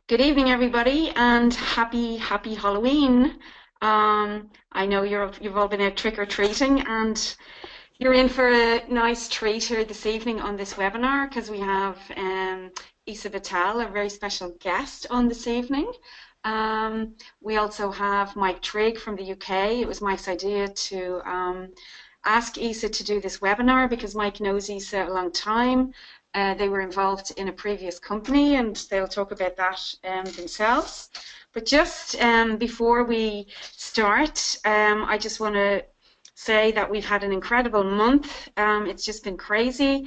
Good evening, everybody, and happy Halloween. I know you've all been out trick or treating, and you're in for a nice treat here this evening on this webinar because we have Isa Vital, a very special guest on this evening. We also have Mike Trigg from the UK. It was Mike's idea to ask Isa to do this webinar because Mike knows Isa a long time. They were involved in a previous company and they'll talk about that themselves. But just before we start, I just want to say that we've had an incredible month. It's just been crazy.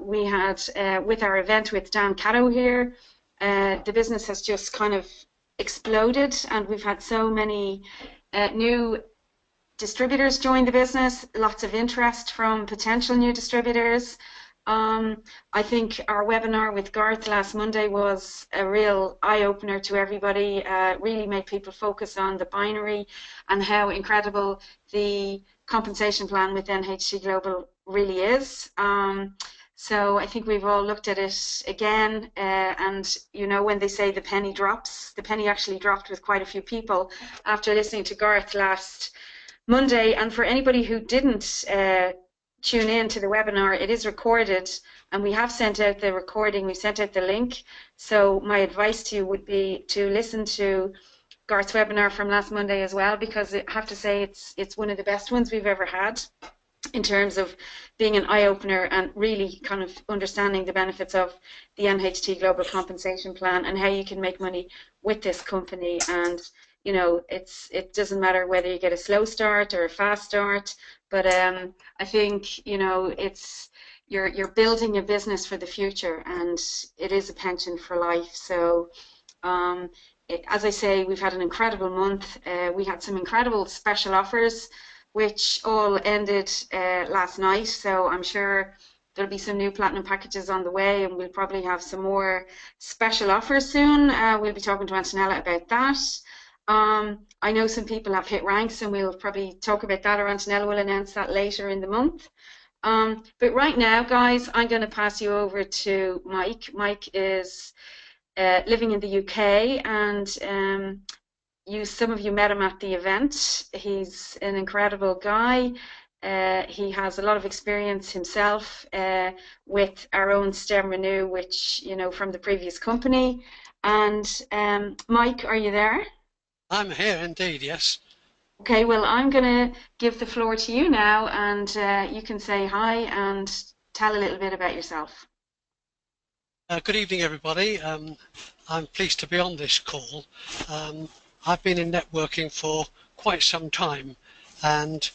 We had, with our event with Dan Caddo here, the business has just kind of exploded and we've had so many new distributors join the business, lots of interest from potential new distributors. I think our webinar with Garth last Monday was a real eye-opener to everybody, really made people focus on the binary and how incredible the compensation plan with NHT Global really is. So I think we've all looked at it again, and you know when they say the penny drops, the penny actually dropped with quite a few people after listening to Garth last Monday. And for anybody who didn't tune in to the webinar, it is recorded and we have sent out the recording, we sent out the link. So my advice to you would be to listen to Garth's webinar from last Monday as well, because I have to say it's one of the best ones we've ever had in terms of being an eye-opener and really kind of understanding the benefits of the NHT Global Compensation Plan and how you can make money with this company. And you know, it doesn't matter whether you get a slow start or a fast start, but I think, you know, you're building a business for the future, and it is a pension for life. So as I say, we've had an incredible month. We had some incredible special offers which all ended last night, so I'm sure there'll be some new platinum packages on the way, and we'll probably have some more special offers soon. We'll be talking to Antonella about that. I know some people have hit ranks, and we'll probably talk about that, or Antonella will announce that later in the month. But right now, guys, I'm going to pass you over to Mike. Mike is living in the UK, and some of you met him at the event. He's an incredible guy. He has a lot of experience himself with our own StemRenu, which, you know, from the previous company. And Mike, are you there? I'm here indeed, yes. Okay, well, I'm going to give the floor to you now, and you can say hi and tell a little bit about yourself. Good evening, everybody. I'm pleased to be on this call. I've been in networking for quite some time, and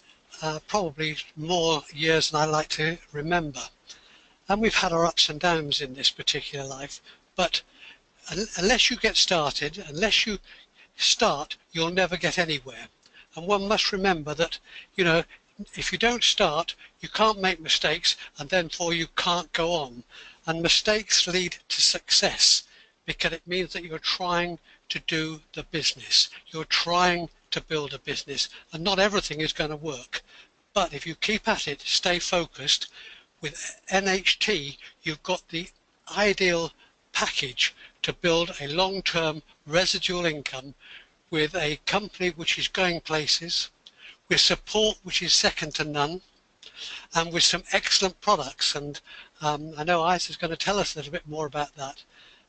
probably more years than I like to remember. And we've had our ups and downs in this particular life, but unless you get started, unless you start, you'll never get anywhere. And one must remember that, you know, if you don't start, you can't make mistakes, and therefore you can't go on. And mistakes lead to success because it means that you're trying to do the business. You're trying to build a business, and not everything is going to work. But if you keep at it, stay focused, with NHT, you've got the ideal package to build a long-term residual income with a company which is going places, with support which is second to none, and with some excellent products. And I know Isa's going to tell us a little bit more about that.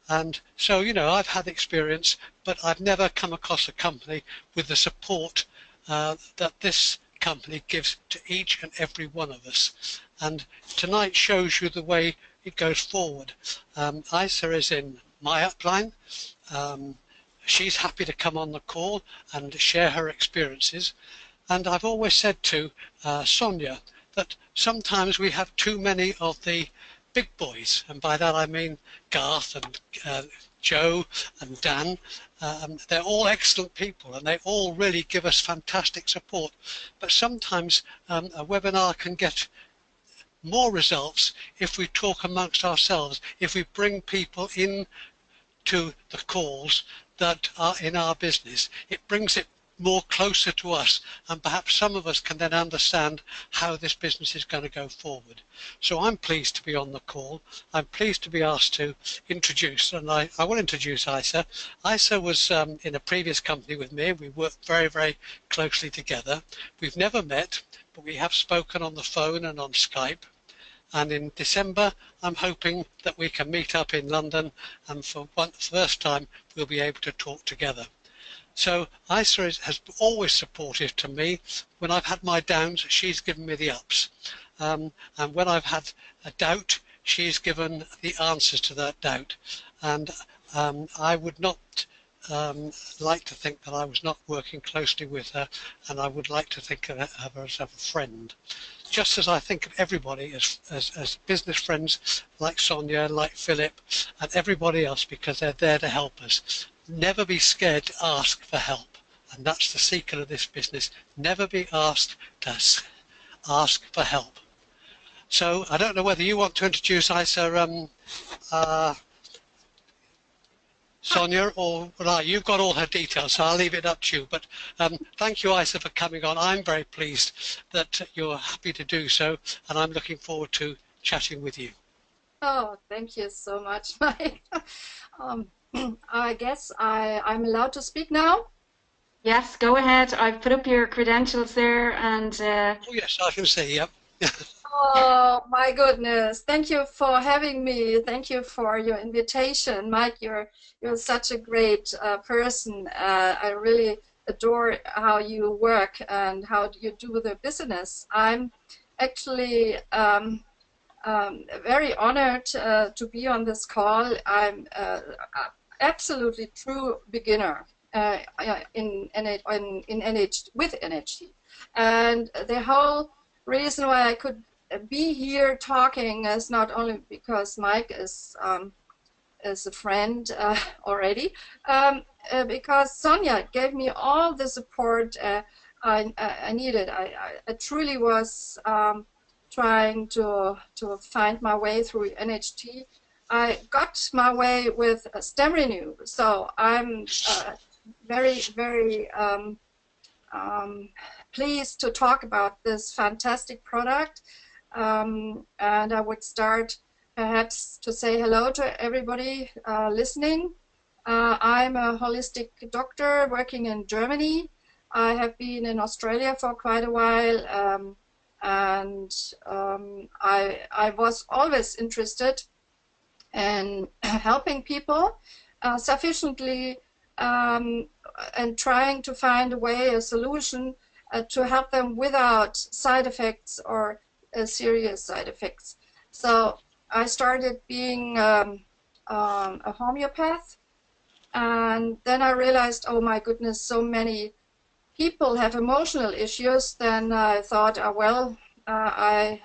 And so, you know, I've had experience, but I've never come across a company with the support that this company gives to each and every one of us. And tonight shows you the way it goes forward. Isa is in my upline. She's happy to come on the call and share her experiences. And I've always said to Sonia that sometimes we have too many of the big boys, and by that I mean Garth and Joe and Dan. They're all excellent people and they all really give us fantastic support. But sometimes a webinar can get more results if we talk amongst ourselves, if we bring people in to the calls that are in our business. It brings it more closer to us, and perhaps some of us can then understand how this business is going to go forward. So I'm pleased to be on the call. I'm pleased to be asked to introduce, and I will introduce Isa. Isa was in a previous company with me. We worked very, very closely together. We've never met, but we have spoken on the phone and on Skype. And in December, I'm hoping that we can meet up in London, and for the first time, we'll be able to talk together. So Isa has always supportive to me. When I've had my downs, she's given me the ups. And when I've had a doubt, she's given the answers to that doubt. And I would not like to think that I was not working closely with her, and I would like to think of her as a friend. Just as I think of everybody as business friends like Sonia, like Philip, and everybody else, because they're there to help us. Never be scared to ask for help, and that's the secret of this business. Never be asked to ask for help. So I don't know whether you want to introduce Isa, Sonia, or well, you've got all her details, so I'll leave it up to you. But thank you, Isa, for coming on. I'm very pleased that you're happy to do so, and I'm looking forward to chatting with you. Oh, thank you so much, Mike. um, I guess I'm allowed to speak now. Yes, go ahead. I've put up your credentials there, and Oh yes, I can see. Yep. Oh my goodness! Thank you for having me. Thank you for your invitation, Mike. You're such a great person. I really adore how you work and how you do the business. I'm actually very honored to be on this call. I'm absolutely true beginner in with NHT, and the whole reason why I could be here talking is not only because Mike is a friend already, because Sonia gave me all the support I needed. I truly was trying to find my way through NHT. I got my way with StemRenu, so I'm very, very pleased to talk about this fantastic product. And I would start perhaps to say hello to everybody listening. I'm a holistic doctor working in Germany. I have been in Australia for quite a while, and I was always interested in helping people sufficiently and trying to find a way, a solution to help them without side effects or serious side effects. So I started being a homeopath, and then I realized, oh my goodness, so many people have emotional issues. Then I thought, well, I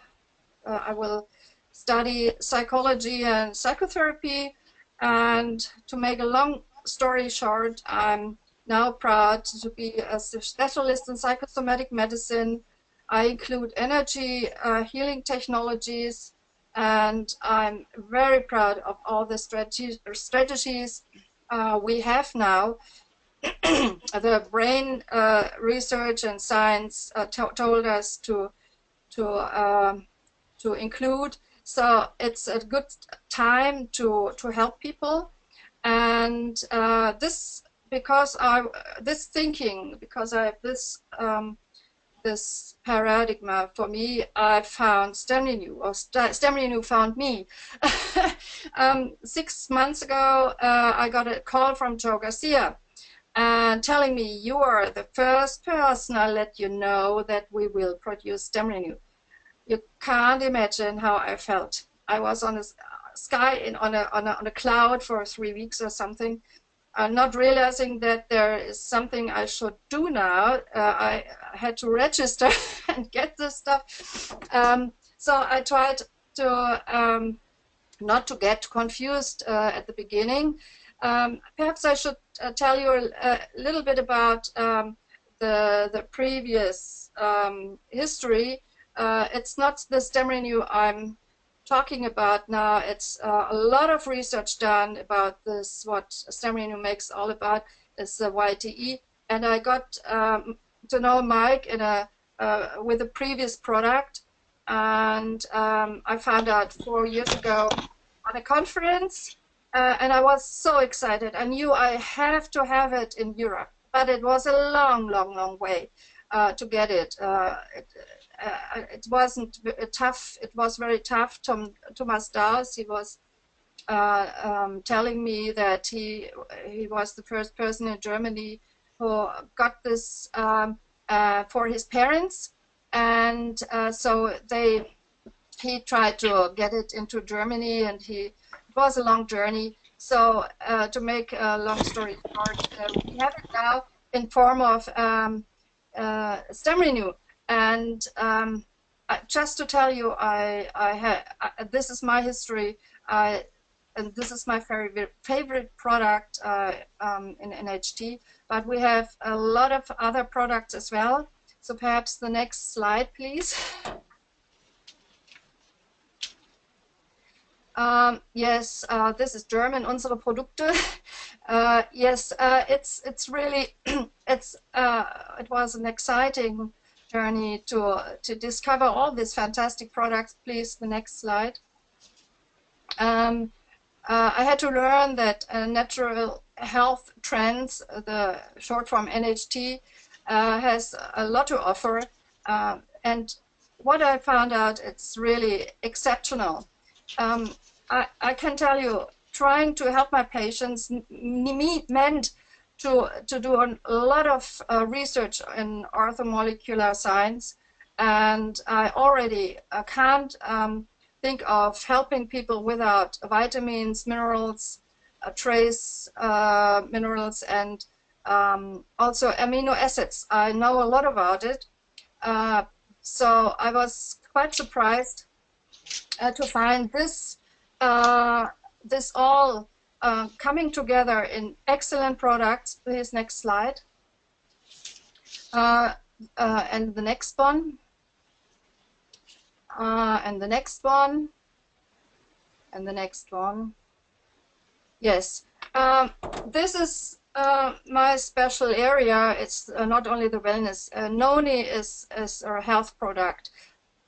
will study psychology and psychotherapy. And to make a long story short, I'm now proud to be a specialist in psychosomatic medicine. I include energy healing technologies, and I'm very proud of all the strategies we have now. The brain research and science told us to include. So it's a good time to help people, and this because I have this paradigm for me. I found StemRenu, or StemRenu found me. 6 months ago, I got a call from Joe Garcia and telling me, you are the first person I let you know that we will produce StemRenu. You can't imagine how I felt. I was on a sky on a cloud for 3 weeks or something, not realizing that there is something I should do now. I had to register and get this stuff. So I tried to not to get confused at the beginning. Perhaps I should tell you a little bit about the previous history. It's not the StemRenu I'm talking about now. It's a lot of research done about this. What StemRenu makes all about is the YTE and I got to know Mike in with a previous product, and I found out 4 years ago on a conference, and I was so excited. I knew I have to have it in Europe, but it was a long way to get it. It wasn't tough. It was very tough. Thomas Daus, he was telling me that he was the first person in Germany who got this for his parents, and so he tried to get it into Germany, and it was a long journey. So to make a long story short, we have it now in form of StemRenu, and just to tell you, this is my history, and this is my favorite product in NHT, but we have a lot of other products as well. So perhaps the next slide, please. Yes, this is German, unsere Produkte. Yes, it's really, it was an exciting journey to discover all these fantastic products. Please, the next slide. I had to learn that natural health trends, the short form NHT, has a lot to offer, and what I found out, it's really exceptional. I can tell you, trying to help my patients meant to do a lot of research in orthomolecular science, and I already can't think of helping people without vitamins, minerals, trace minerals, and also amino acids. I know a lot about it, so I was quite surprised to find this this all coming together in excellent products. Please, next slide. And the next one. And the next one. And the next one. Yes. This is my special area. It's not only the wellness. Noni is a health product.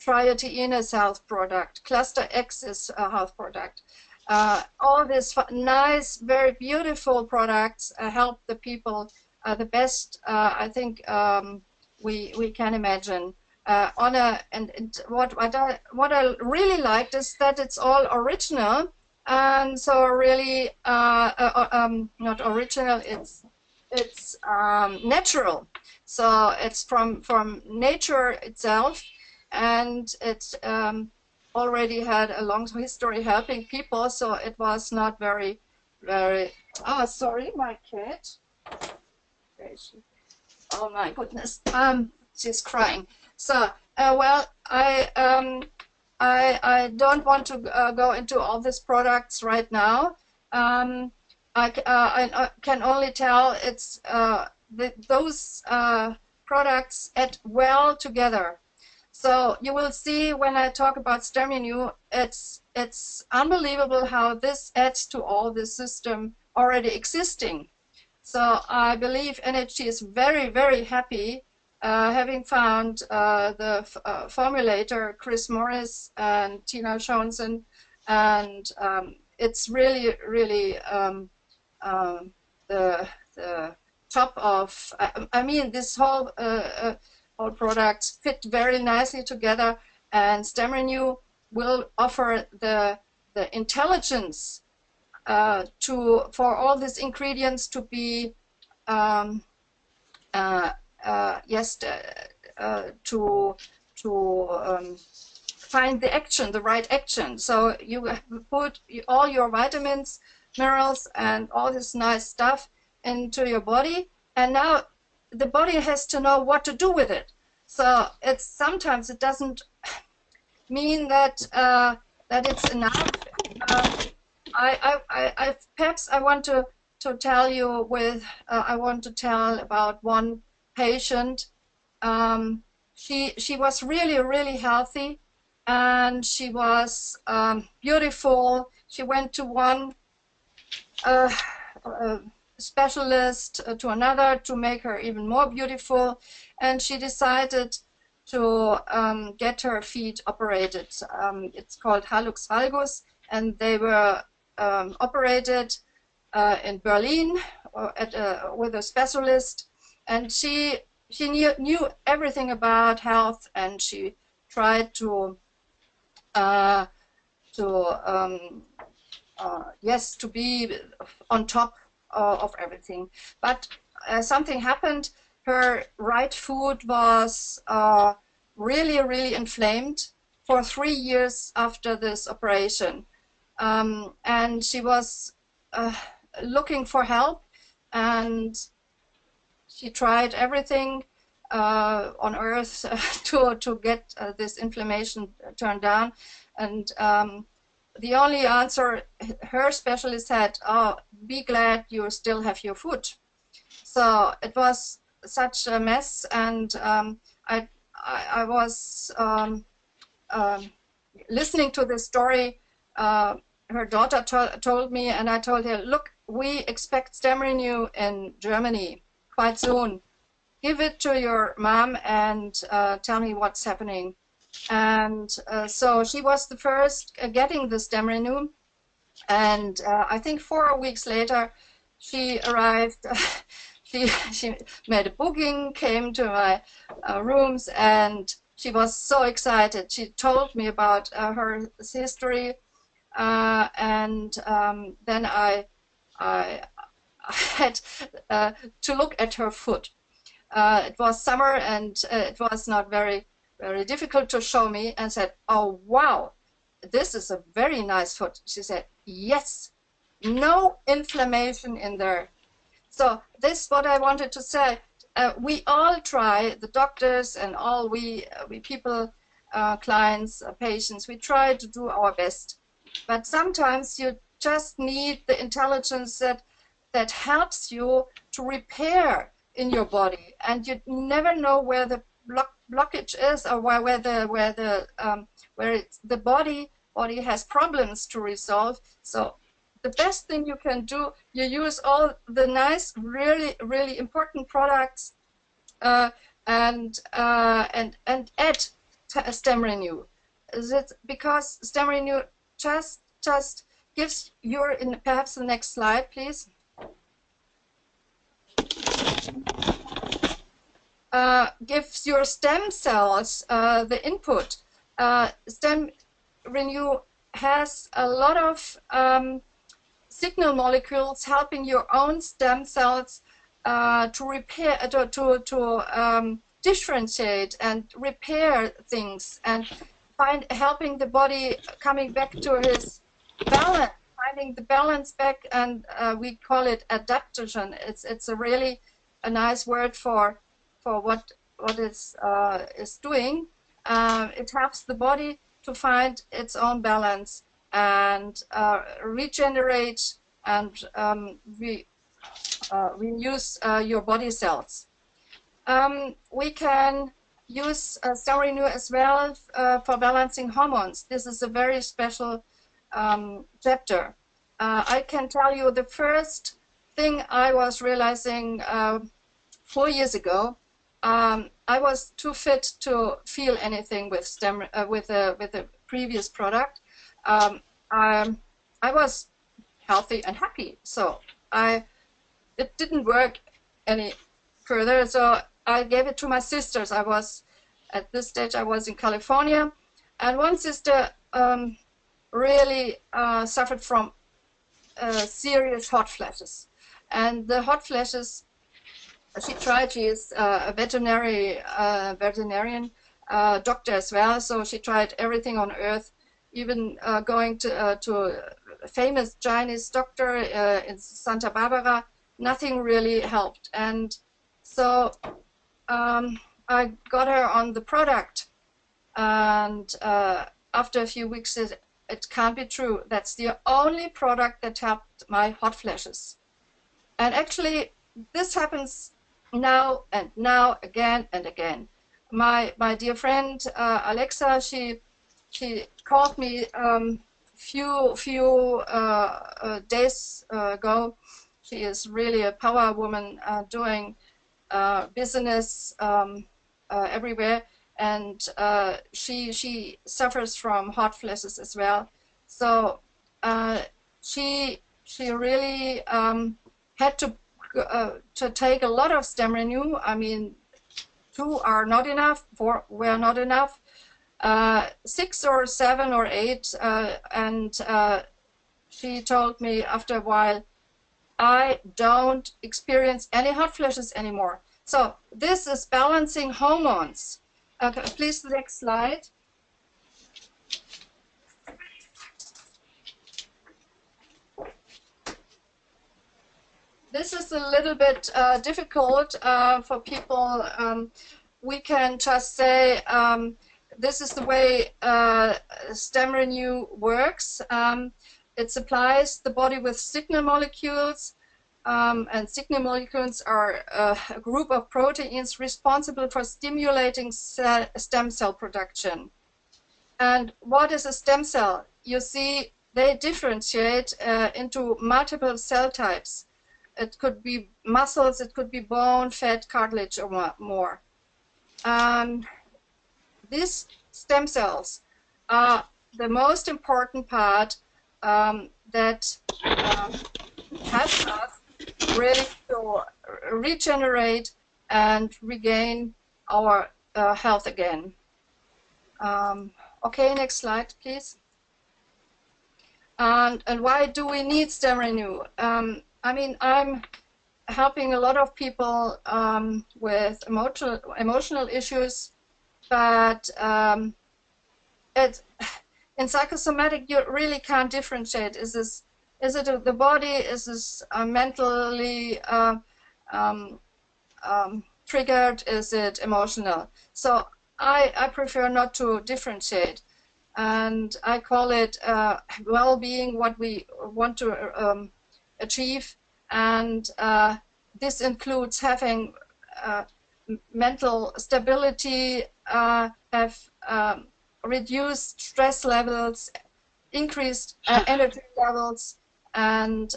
Triatein is a health product. Cluster X is a health product. All these nice, very beautiful products help the people the best, I think, we can imagine. What I really liked is that it's all original, and so really not original. It's natural. So it's from nature itself. And it already had a long history helping people, so it was not very. Oh, sorry, my cat. Oh my goodness, she's crying. So, well, I don't want to go into all these products right now. I can only tell it's those products add well together. So you will see when I talk about StemRenu, it's unbelievable how this adds to all the system already existing. So I believe NHT is very, very happy having found the formulator Chris Morris and Tina Schoensen, and it's really, really the top of. I mean, this whole all products fit very nicely together, and StemRenu will offer the intelligence for all these ingredients to be find the action, the right action. So you put all your vitamins, minerals, and all this nice stuff into your body, and now the body has to know what to do with it. So it's sometimes it doesn't mean that that it's enough. Perhaps I want to tell you with I want to tell about one patient. She was really healthy, and she was beautiful. She went to one specialist to another to make her even more beautiful, and she decided to get her feet operated. It's called hallux valgus, and they were operated in Berlin with a specialist, and she knew everything about health, and she tried to yes, to be on top of everything. But something happened. Her right foot was really inflamed for 3 years after this operation. And she was looking for help, and she tried everything on earth to get this inflammation turned down. And the only answer her specialist had, oh, be glad you still have your foot. So it was such a mess, and I was listening to this story. Her daughter told me, and I told her, look, we expect StemRenu in Germany quite soon. Give it to your mom and tell me what's happening. And so she was the first getting the StemRenu, and I think 4 weeks later she arrived. she made a booking, came to my rooms, and she was so excited. She told me about her history, and then I had to look at her foot. It was summer, and it was not very difficult to show me, and said, oh wow, this is a very nice foot. She said, yes, no inflammation in there. So this is what I wanted to say. We all try, the doctors and all we people, clients, patients, we try to do our best. But sometimes you just need the intelligence that helps you to repair in your body, and you never know where the blockage is, or where the body has problems to resolve. So the best thing you can do, you use all the nice, really important products, and add StemRenu. Because StemRenu just gives your, perhaps the next slide, please. Gives your stem cells the input. StemRenu has a lot of signal molecules helping your own stem cells to repair, to differentiate and repair things, and helping the body coming back to his balance, finding the balance back, and we call it adaptation. It's a really a nice word for what is doing. It helps the body to find its own balance and regenerate and reuse your body cells. We can use StemRenu as well for balancing hormones. This is a very special chapter. I can tell you the first thing I was realizing 4 years ago. I was too fit to feel anything with with the previous product. I was healthy and happy, so it didn't work any further. So I gave it to my sisters. At this stage I was in California, and one sister really suffered from serious hot flashes, and the hot flashes. She tried. She is a veterinarian doctor as well, so she tried everything on earth, even going to a famous Chinese doctor in Santa Barbara. Nothing really helped, and so I got her on the product, and after a few weeks, it can't be true. That's the only product that helped my hot flashes, and actually this happens now and now, again and again. My dear friend Alexa, she called me few days ago. She is really a power woman doing business everywhere, and she suffers from hot flashes as well. So she really had to take a lot of StemRenu. I mean, 2 are not enough, 4 were not enough, 6 or 7 or 8, and she told me after a while, I don't experience any hot flashes anymore. So this is balancing hormones. Okay, please, the next slide. This is a little bit difficult for people. We can just say this is the way StemRenu works. It supplies the body with signal molecules, and signal molecules are a group of proteins responsible for stimulating stem cell production. And what is a stem cell? You see, they differentiate into multiple cell types. It could be muscles, it could be bone, fat, cartilage, or more. These stem cells are the most important part that helps us really to regenerate and regain our health again. Okay, next slide, please. And why do we need StemRenu? I mean, I'm helping a lot of people with emotional issues, but in psychosomatic, you really can't differentiate. Is it the body? Is this mentally triggered? Is it emotional? So I prefer not to differentiate, and I call it well-being, what we want to achieve, and this includes having mental stability, have reduced stress levels, increased energy levels, and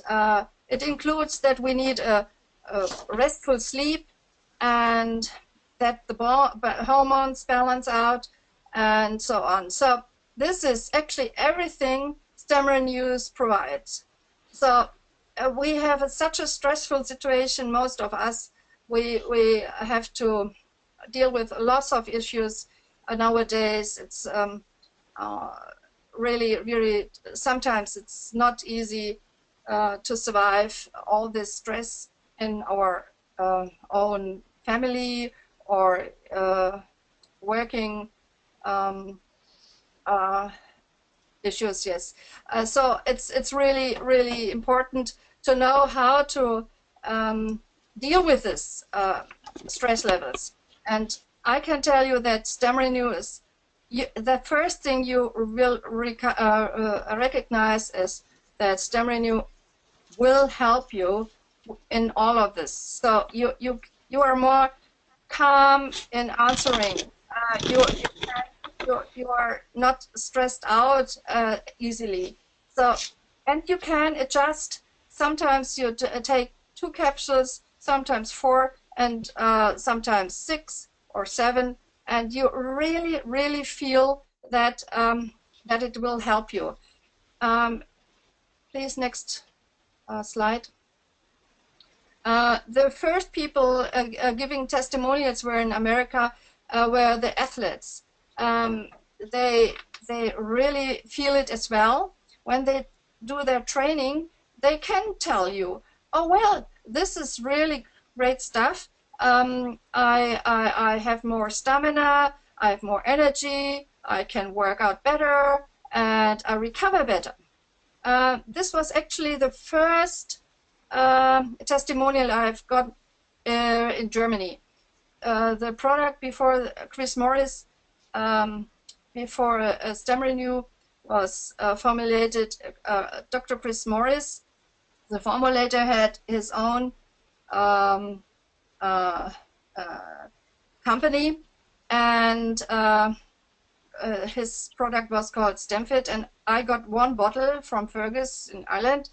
it includes that we need a restful sleep, and that the hormones balance out, and so on. So this is actually everything StemRenu provides. So we have such a stressful situation, most of us. We have to deal with lots of issues nowadays. It's really, sometimes it's not easy to survive all this stress in our own family or working issues. Yes, so it's really important to know how to deal with this stress levels. And I can tell you that StemRenu is the first thing you will recognize is that StemRenu will help you in all of this. So you are more calm in answering. You are not stressed out easily. So, and you can adjust. Sometimes you take 2 capsules, sometimes 4, and sometimes 6 or 7, and you really feel that that it will help you. Please, next slide. The first people giving testimonials were in America, were the athletes. They really feel it as well. When they do their training, they can tell you, oh well, this is really great stuff. I have more stamina, I have more energy, I can work out better, and I recover better. This was actually the first testimonial I've got in Germany. The product before Chris Morris, before StemRenu was formulated, Dr. Chris Morris, the formulator, had his own company, and his product was called StemFit, and I got one bottle from Fergus in Ireland,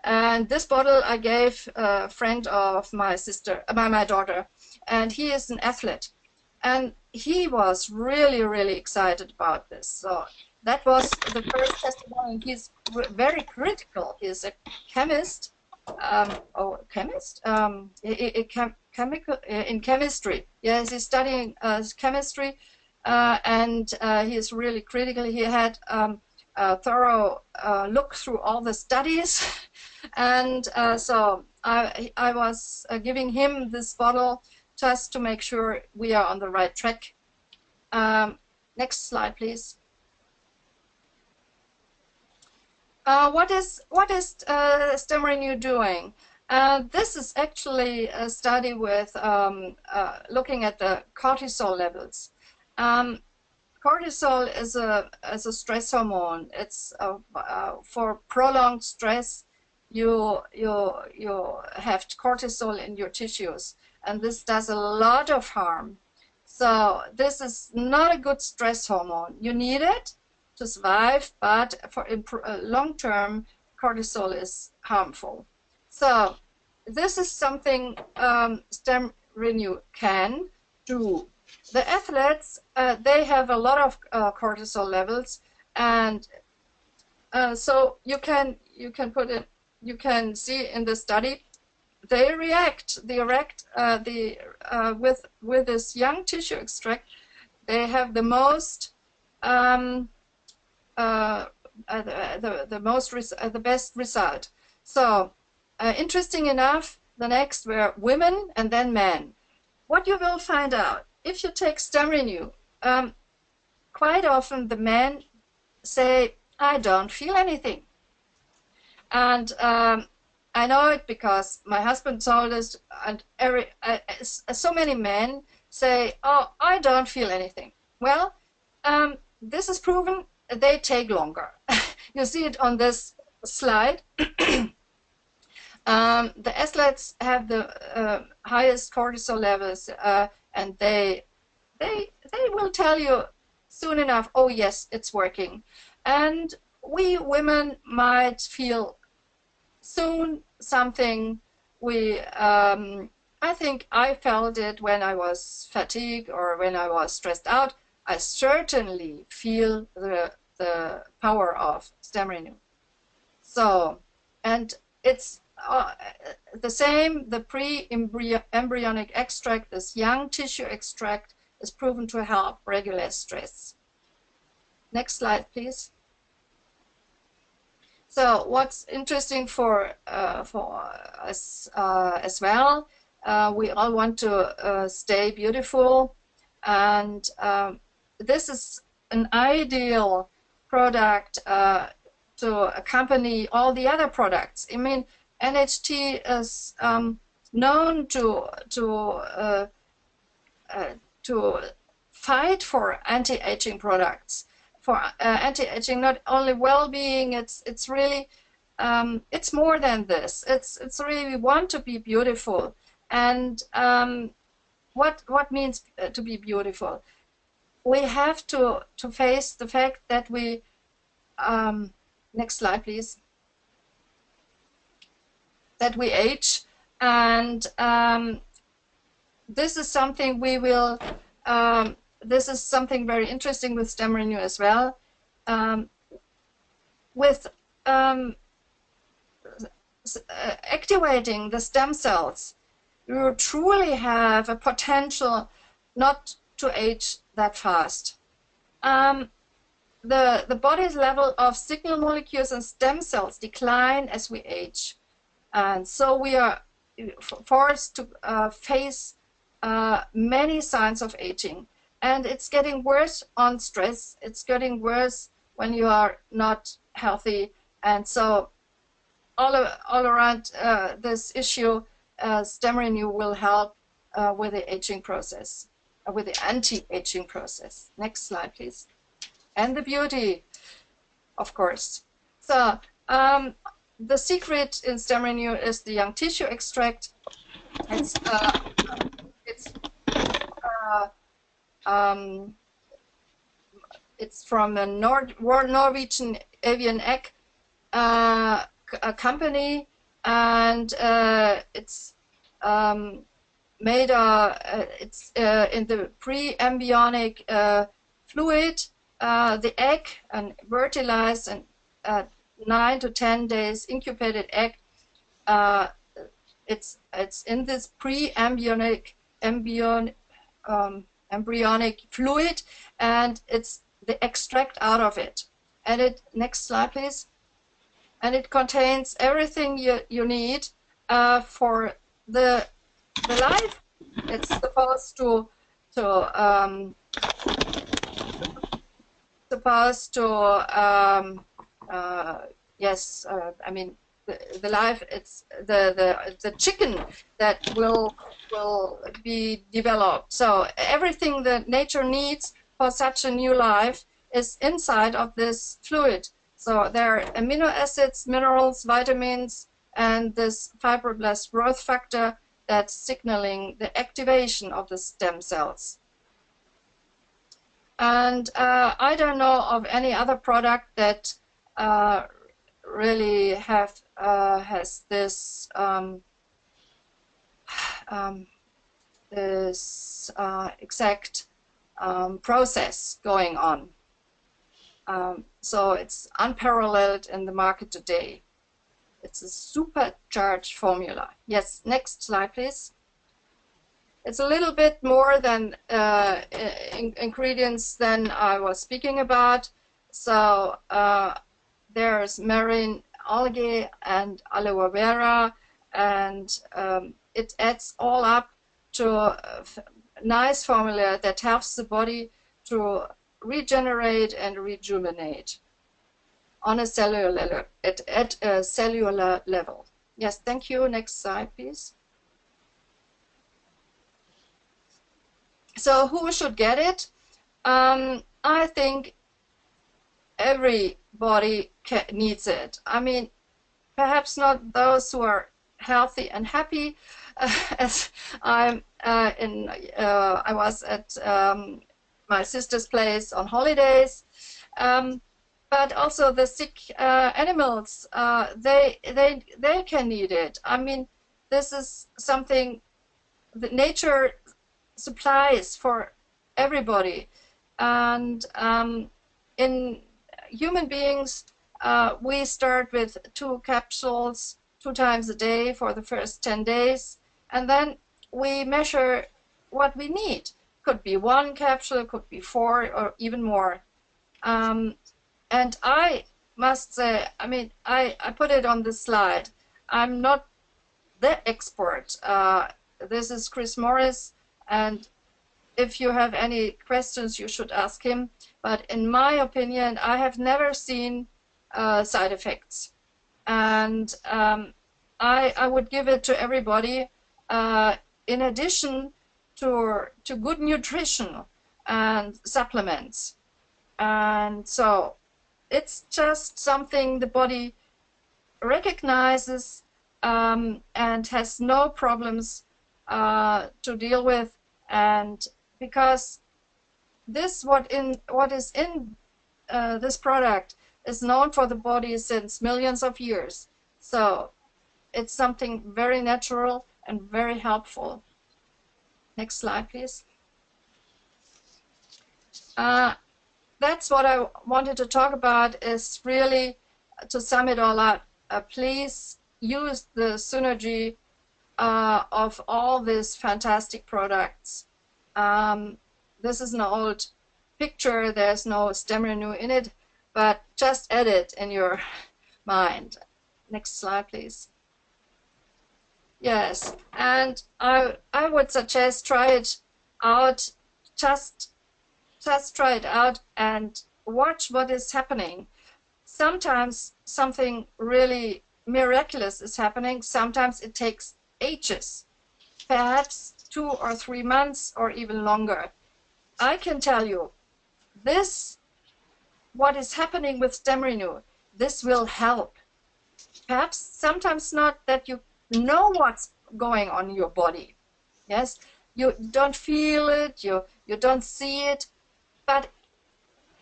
and this bottle I gave a friend of my sister, my daughter, and he is an athlete, and he was really, really excited about this. So that was the first testimony, and he's very critical. He's a chemist, chemist? Chemical in chemistry. Yes, he's studying chemistry, and he's really critical. He had a thorough look through all the studies, and so I was giving him this bottle just to make sure we are on the right track. Next slide, please. What is StemRenu doing? This is actually a study with looking at the cortisol levels. Cortisol is a stress hormone. It's for prolonged stress. You have cortisol in your tissues, and this does a lot of harm. So this is not a good stress hormone. You need it to survive, but for long term, cortisol is harmful. So this is something StemRenu can do. The athletes, they have a lot of cortisol levels, and so you can put it. You can see in the study, they react. With this young tissue extract, they have the most the best result. So interesting enough, the next were women and then men. What you will find out, if you take StemRenu, quite often the men say, I don't feel anything. And I know it because my husband told us, and so many men say, oh, I don't feel anything. Well, this is proven. They take longer. You see it on this slide. The athletes have the highest cortisol levels, and they will tell you soon enough, oh yes, it's working. And we women might feel soon something. I think I felt it when I was fatigued or when I was stressed out. I certainly feel the power of StemRenu. So, and it's the same, the pre-embryonic extract, this young tissue extract, is proven to help regulate stress. Next slide, please. So what's interesting for us as well, we all want to stay beautiful, and this is an ideal product to accompany all the other products. I mean, NHT is known to fight for anti-aging products. For anti-aging, not only well-being, it's really it's more than this. It's really, we want to be beautiful, and what means to be beautiful? We have to face the fact that we next slide, please. That we age, and this is something we will. This is something very interesting with StemRenu as well. With activating the stem cells, you truly have a potential not to age that fast. The body's level of signal molecules and stem cells decline as we age, and so we are forced to face many signs of aging. And it's getting worse on stress. It's getting worse when you are not healthy. And so all around this issue, StemRenu will help with the aging process, with the anti-aging process. Next slide, please. And the beauty, of course. So the secret in StemRenu is the young tissue extract. it's from a Norwegian avian egg a company, and it's made it's in the pre-embryonic fluid, the egg, and fertilized and 9 to 10 days incubated egg. It's in this pre-embryonic embryonic fluid, and it's the extract out of it. And it, next slide please. And it contains everything you need for the life. It's supposed to yes, I mean the life. It's the chicken that will be developed. So everything that nature needs for such a new life is inside of this fluid. So there are amino acids, minerals, vitamins, and this fibroblast growth factor that's signaling the activation of the stem cells. And I don't know of any other product that really has this exact process going on. So it's unparalleled in the market today. It's a supercharged formula. Yes, next slide, please. It's a little bit more than ingredients than I was speaking about. So there's marine algae and aloe vera, and it adds all up to a nice formula that helps the body to regenerate and rejuvenate on a cellular at a cellular level. Yes, thank you. Next slide, please. So who should get it? I think everybody needs it. I mean, perhaps not those who are healthy and happy, as I was at my sister's place on holidays, but also the sick animals. They can need it. I mean, this is something that nature supplies for everybody, and in human beings, we start with 2 capsules 2 times a day for the first 10 days, and then we measure what we need. Could be 1 capsule, could be 4, or even more. And I must say, I mean, I put it on the slide. I'm not the expert. This is Chris Morris, and if you have any questions, you should ask him. But in my opinion, I have never seen side effects. And I would give it to everybody in addition to good nutrition and supplements. And so it's just something the body recognizes and has no problems to deal with. And because this what is in this product is known for the body since millions of years, so it's something very natural and very helpful. Next slide, please. That's what I wanted to talk about, is really to sum it all up. Please use the synergy of all these fantastic products. This is an old picture, there's no StemRenu in it, but just add it in your mind. Next slide, please. Yes, and I would suggest try it out, just try it out and watch what is happening. Sometimes something really miraculous is happening, sometimes it takes ages, perhaps 2 or 3 months or even longer. I can tell you, what is happening with StemRenu, this will help. Perhaps sometimes not that you know what's going on in your body. Yes, you don't feel it, you don't see it, but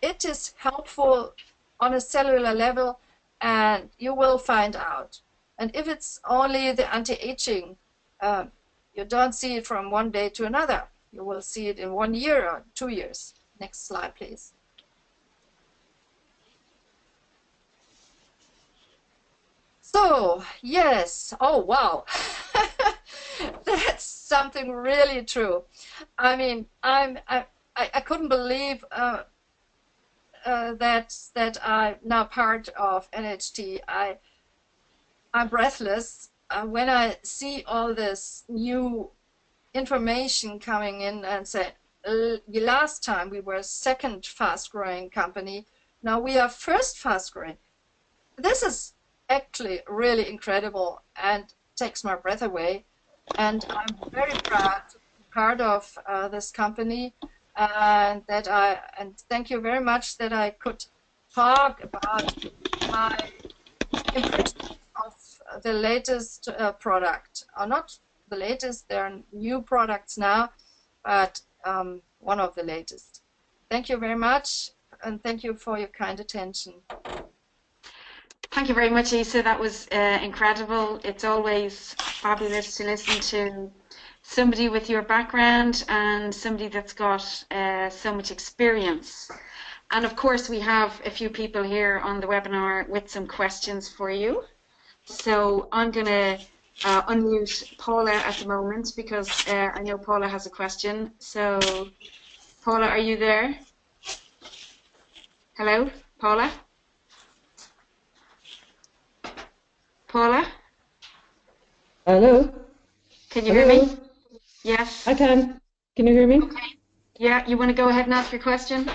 it is helpful on a cellular level, and you will find out. And if it's only the anti-aging, you don't see it from one day to another. You will see it in 1 year or 2 years. Next slide, please. So, yes, oh wow, that's something really true. I mean, I couldn't believe that I'm now part of NHT. I'm breathless when I see all this new information coming in and say, last time we were second fast-growing company, now we are first fast-growing. This is actually really incredible and takes my breath away. And I'm very proud to be part of this company, and thank you very much that I could talk about my impressions of the latest product. Or not the latest, there are new products now, but one of the latest. Thank you very much, and thank you for your kind attention. Thank you very much, Isa. That was incredible. It's always fabulous to listen to somebody with your background and somebody that's got so much experience. And of course, we have a few people here on the webinar with some questions for you. So I'm going to unmute Paula at the moment because I know Paula has a question. So Paula, are you there? Hello, Paula? Paula? Hello? Can you hear me? Hello? Yes. I can. Can you hear me? Okay. Yeah, you want to go ahead and ask your question?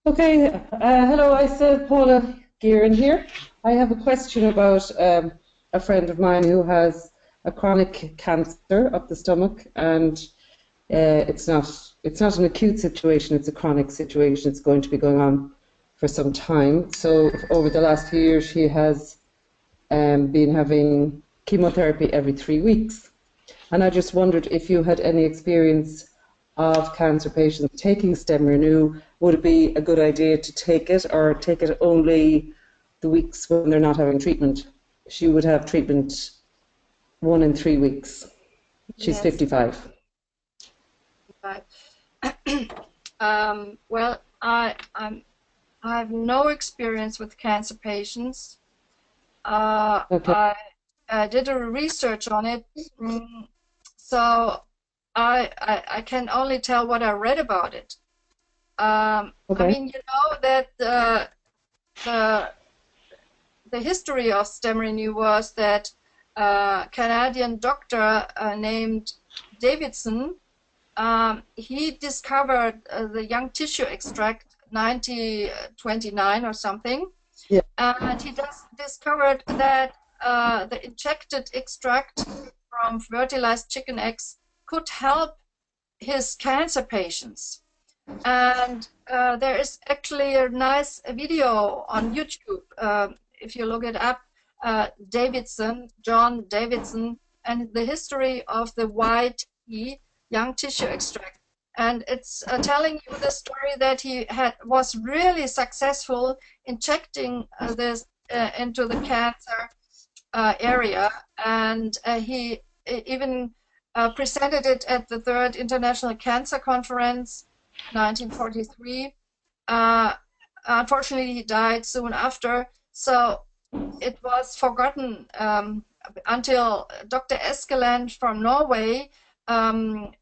Okay. Hello, I said Paula Gearan here. I have a question about a friend of mine who has a chronic cancer of the stomach, and it's not an acute situation, it's a chronic situation. It's going to be going on for some time. So over the last few years, she has been having chemotherapy every 3 weeks. And I just wondered if you had any experience of cancer patients taking StemRenu. Would it be a good idea to take it, or take it only the weeks when they're not having treatment? She would have treatment 1 in 3 weeks. She's Yes. 55. Right. Well, I have no experience with cancer patients. Okay. I did a research on it, so I can only tell what I read about it. Okay. I mean, you know that the history of StemRenu was that a Canadian doctor named Davidson, he discovered the young tissue extract 1929 or something. Yeah. And he discovered that the injected extract from fertilized chicken eggs could help his cancer patients. And there is actually a nice video on YouTube, if you look it up, John Davidson, and the history of the YT, young tissue extract. And it's telling you the story that he was really successful injecting this into the cancer area, and he even presented it at the Third International Cancer Conference, 1943. Unfortunately, he died soon after, so it was forgotten until Dr. Eskeland from Norway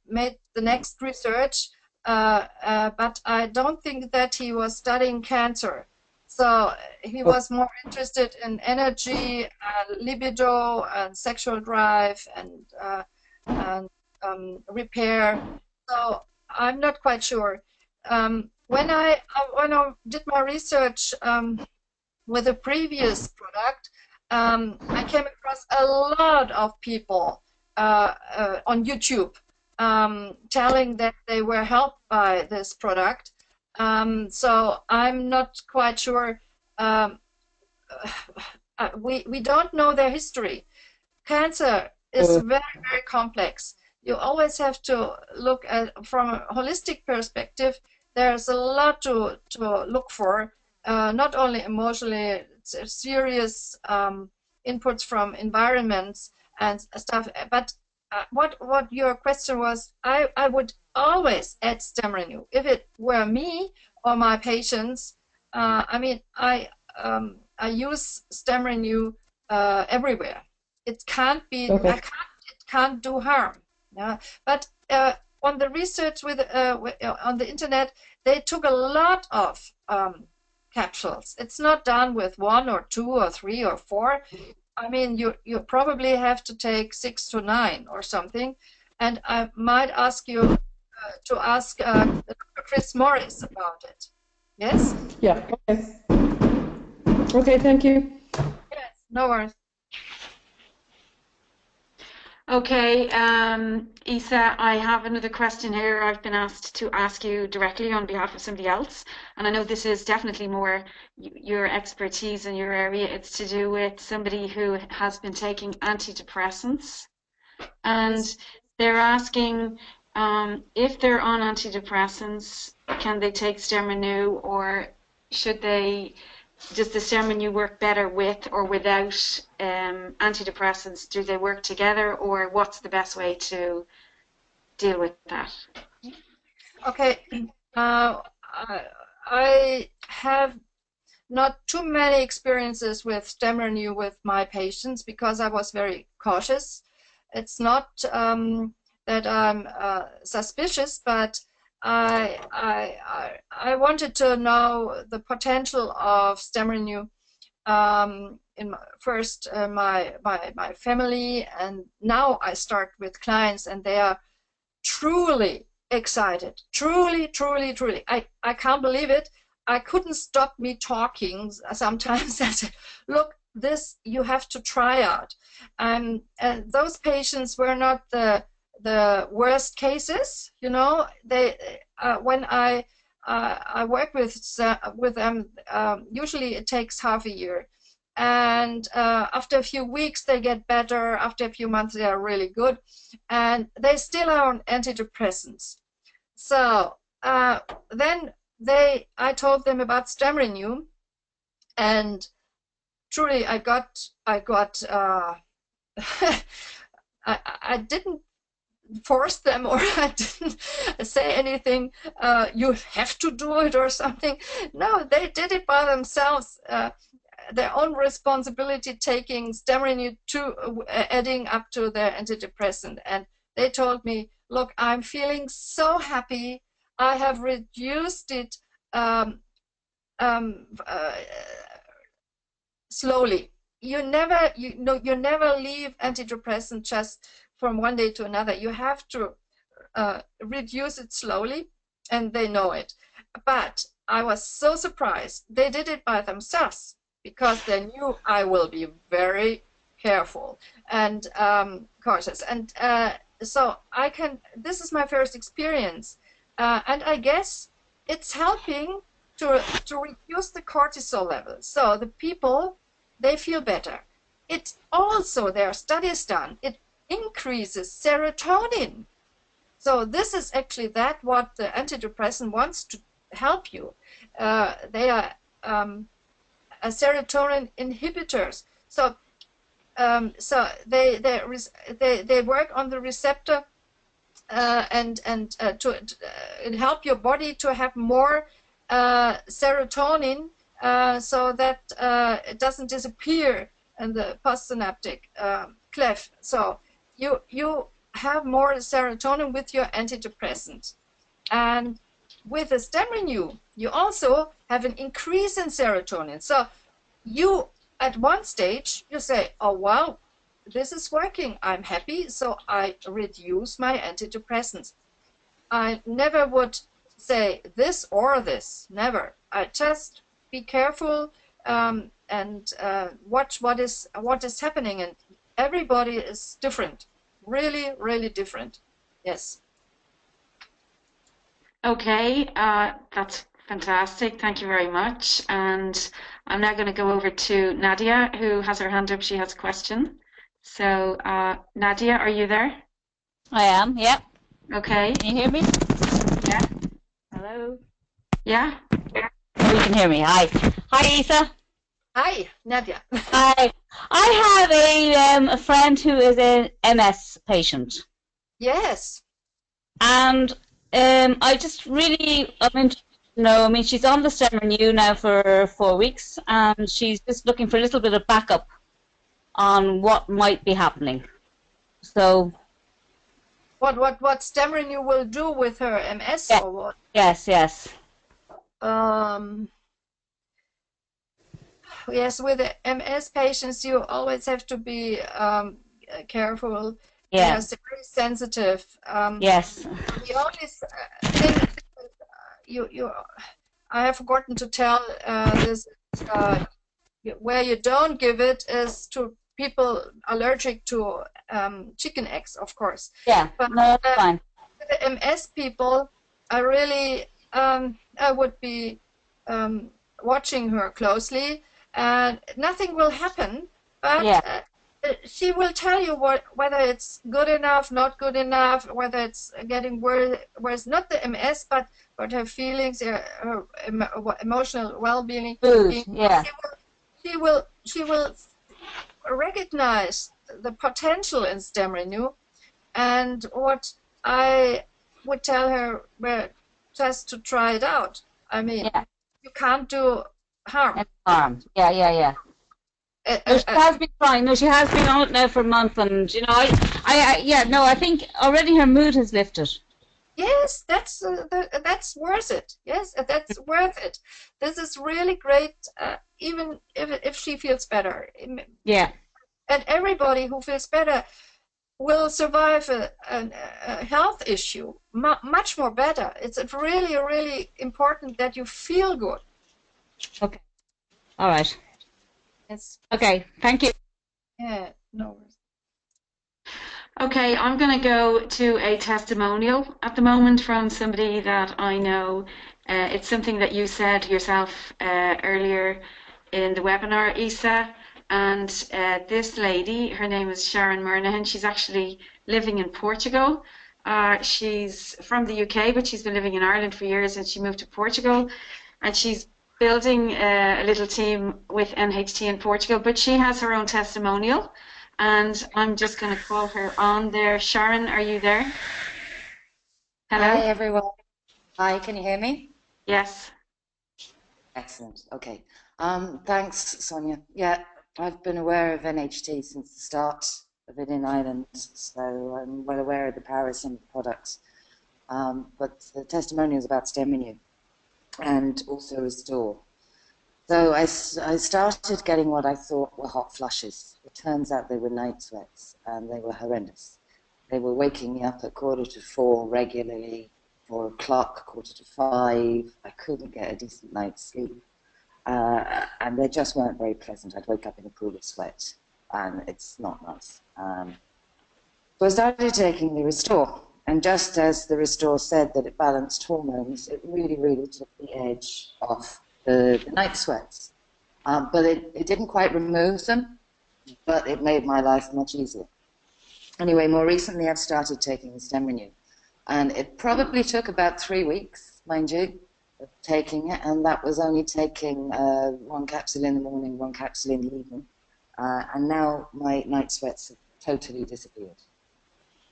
made the next research, but I don't think that he was studying cancer. So he was more interested in energy, libido, and sexual drive, and repair. So I'm not quite sure. When I did my research with a previous product, I came across a lot of people on YouTube telling that they were helped by this product. So I'm not quite sure. We don't know their history. Cancer is very, very complex. You always have to look at from a holistic perspective there's a lot to look for, not only emotionally, serious inputs from environments and stuff, but what your question was, I would always add StemRenu. If it were me or my patients, I mean, I use StemRenu everywhere. It can't be, Okay. it can't do harm. Yeah, but on the research on the internet, they took a lot of capsules. It's not done with 1 or 2 or 3 or 4. I mean, you probably have to take 6 to 9 or something. And I might ask you to ask Dr. Chris Morris about it. Yes? Yeah. Okay. Okay. Thank you. Yes. No worries. Okay, Isa, I have another question here I've been asked to ask you directly on behalf of somebody else. And I know this is definitely more your expertise in your area. It's to do with somebody who has been taking antidepressants. And they're asking if they're on antidepressants, can they take StemRenu, or should they, does the StemRenu work better with or without antidepressants? Do they work together, or what's the best way to deal with that? Okay. I have not too many experiences with StemRenu with my patients because I was very cautious. It's not that I'm suspicious, but I wanted to know the potential of StemRenu in my family, and now I start with clients, and they are truly excited. Truly. I can't believe it. I couldn't stop me talking. Sometimes I said, look, this you have to try out. And those patients were not the worst cases, you know. They when I work with them, usually it takes half a year. And after a few weeks they get better. After a few months they are really good, and they still are on antidepressants. So then I told them about StemRenu, and truly I got I didn't force them, or I didn't say anything, you have to do it or something. No, they did it by themselves. Their own responsibility, taking StemRenu to adding up to their antidepressant, and they told me, look, I'm feeling so happy. I have reduced it slowly. You never leave antidepressant just from one day to another. You have to reduce it slowly, and they know it. But I was so surprised. They did it by themselves because they knew I will be very careful and cautious. And so I can. This is my first experience, and I guess it's helping to reduce the cortisol level. So the people, they feel better. It also, there are studies done, it increases serotonin. So this is actually what the antidepressant wants to help you. They are serotonin inhibitors. So they work on the receptor and to help your body to have more serotonin, so that it doesn't disappear in the postsynaptic cleft. So you have more serotonin with your antidepressant. And with the StemRenu, you also have an increase in serotonin. So you, at one stage, you say, oh wow, this is working, I'm happy, so I reduce my antidepressants. I never would say this or this, never. I just be careful and watch what is happening, and everybody is different, really different. Yes. Okay, that's fantastic. Thank you very much. And I'm now going to go over to Nadia, who has her hand up. She has a question. So, Nadia, are you there? I am, yeah. Okay. Can you hear me? Yeah. Hello? Yeah. Oh, you can hear me. Hi. Hi, Isa. Hi, Nadia. Hi. I have a friend who is an MS patient, Yes. and I just really am interested to know. I mean, she's on the StemRenu now for 4 weeks, and she's just looking for a little bit of backup on what might be happening. So, What StemRenu will do with her MS yeah, or what? yes. Um, yes, with the MS patients, you always have to be careful. They are Yeah, very sensitive. yes, The only thing you I have forgotten to tell this where you don't give it is to people allergic to chicken eggs, of course. yeah. But No, that's fine. the MS people, I would be watching her closely, and nothing will happen. But Yeah, she will tell you whether it's good enough, not good enough, whether it's getting worse. Not the MS, but her feelings, her emotional well-being. food. Yeah, She will recognize the potential in StemRenu, and what I would tell her were just to try it out. I mean, yeah. you can't do harm. And farm. Yeah. Uh, No, uh, she uh, has been trying. No, she has been on it now for a month, and yeah. No, I think already her mood has lifted. yes, that's worth it. Yes, that's worth it. This is really great, even if she feels better. Yeah. And everybody who feels better will survive a health issue much more better. It's really, really important that you feel good. Okay. All right. It's Okay. Thank you. yeah, no worries. Okay, I'm going to go to a testimonial at the moment from somebody that I know. It's something that you said yourself earlier in the webinar, Isa. And this lady, her name is Sharon Murnahan. She's actually living in Portugal. She's from the UK, but she's been living in Ireland for years, and she moved to Portugal. And she's building a little team with NHT in Portugal, but she has her own testimonial. And I'm just going to call her on there. Sharon, are you there? Hi, Hello? everyone. Hi, can you hear me? Yes. Excellent. Okay. Thanks, Sonia. Yeah, I've been aware of NHT since the start of it in Ireland, so I'm well aware of the power of some products. But the testimonial is about StemRenu and also Restore. So I started getting what I thought were hot flushes. It turns out they were night sweats, and they were horrendous. They were waking me up at 4:45 regularly, 4 o'clock, 4:45. I couldn't get a decent night's sleep. And they just weren't very pleasant. I'd wake up in a pool of sweat, and it's not nice. So I started taking the Restore, and just as the Restore said that it balanced hormones, it really, really took the edge off the night sweats. But it didn't quite remove them, but it made my life much easier. Anyway, more recently I've started taking the StemRenu, and it probably took about 3 weeks, mind you, of taking it, and that was only taking 1 capsule in the morning, 1 capsule in the evening, and now my night sweats have totally disappeared.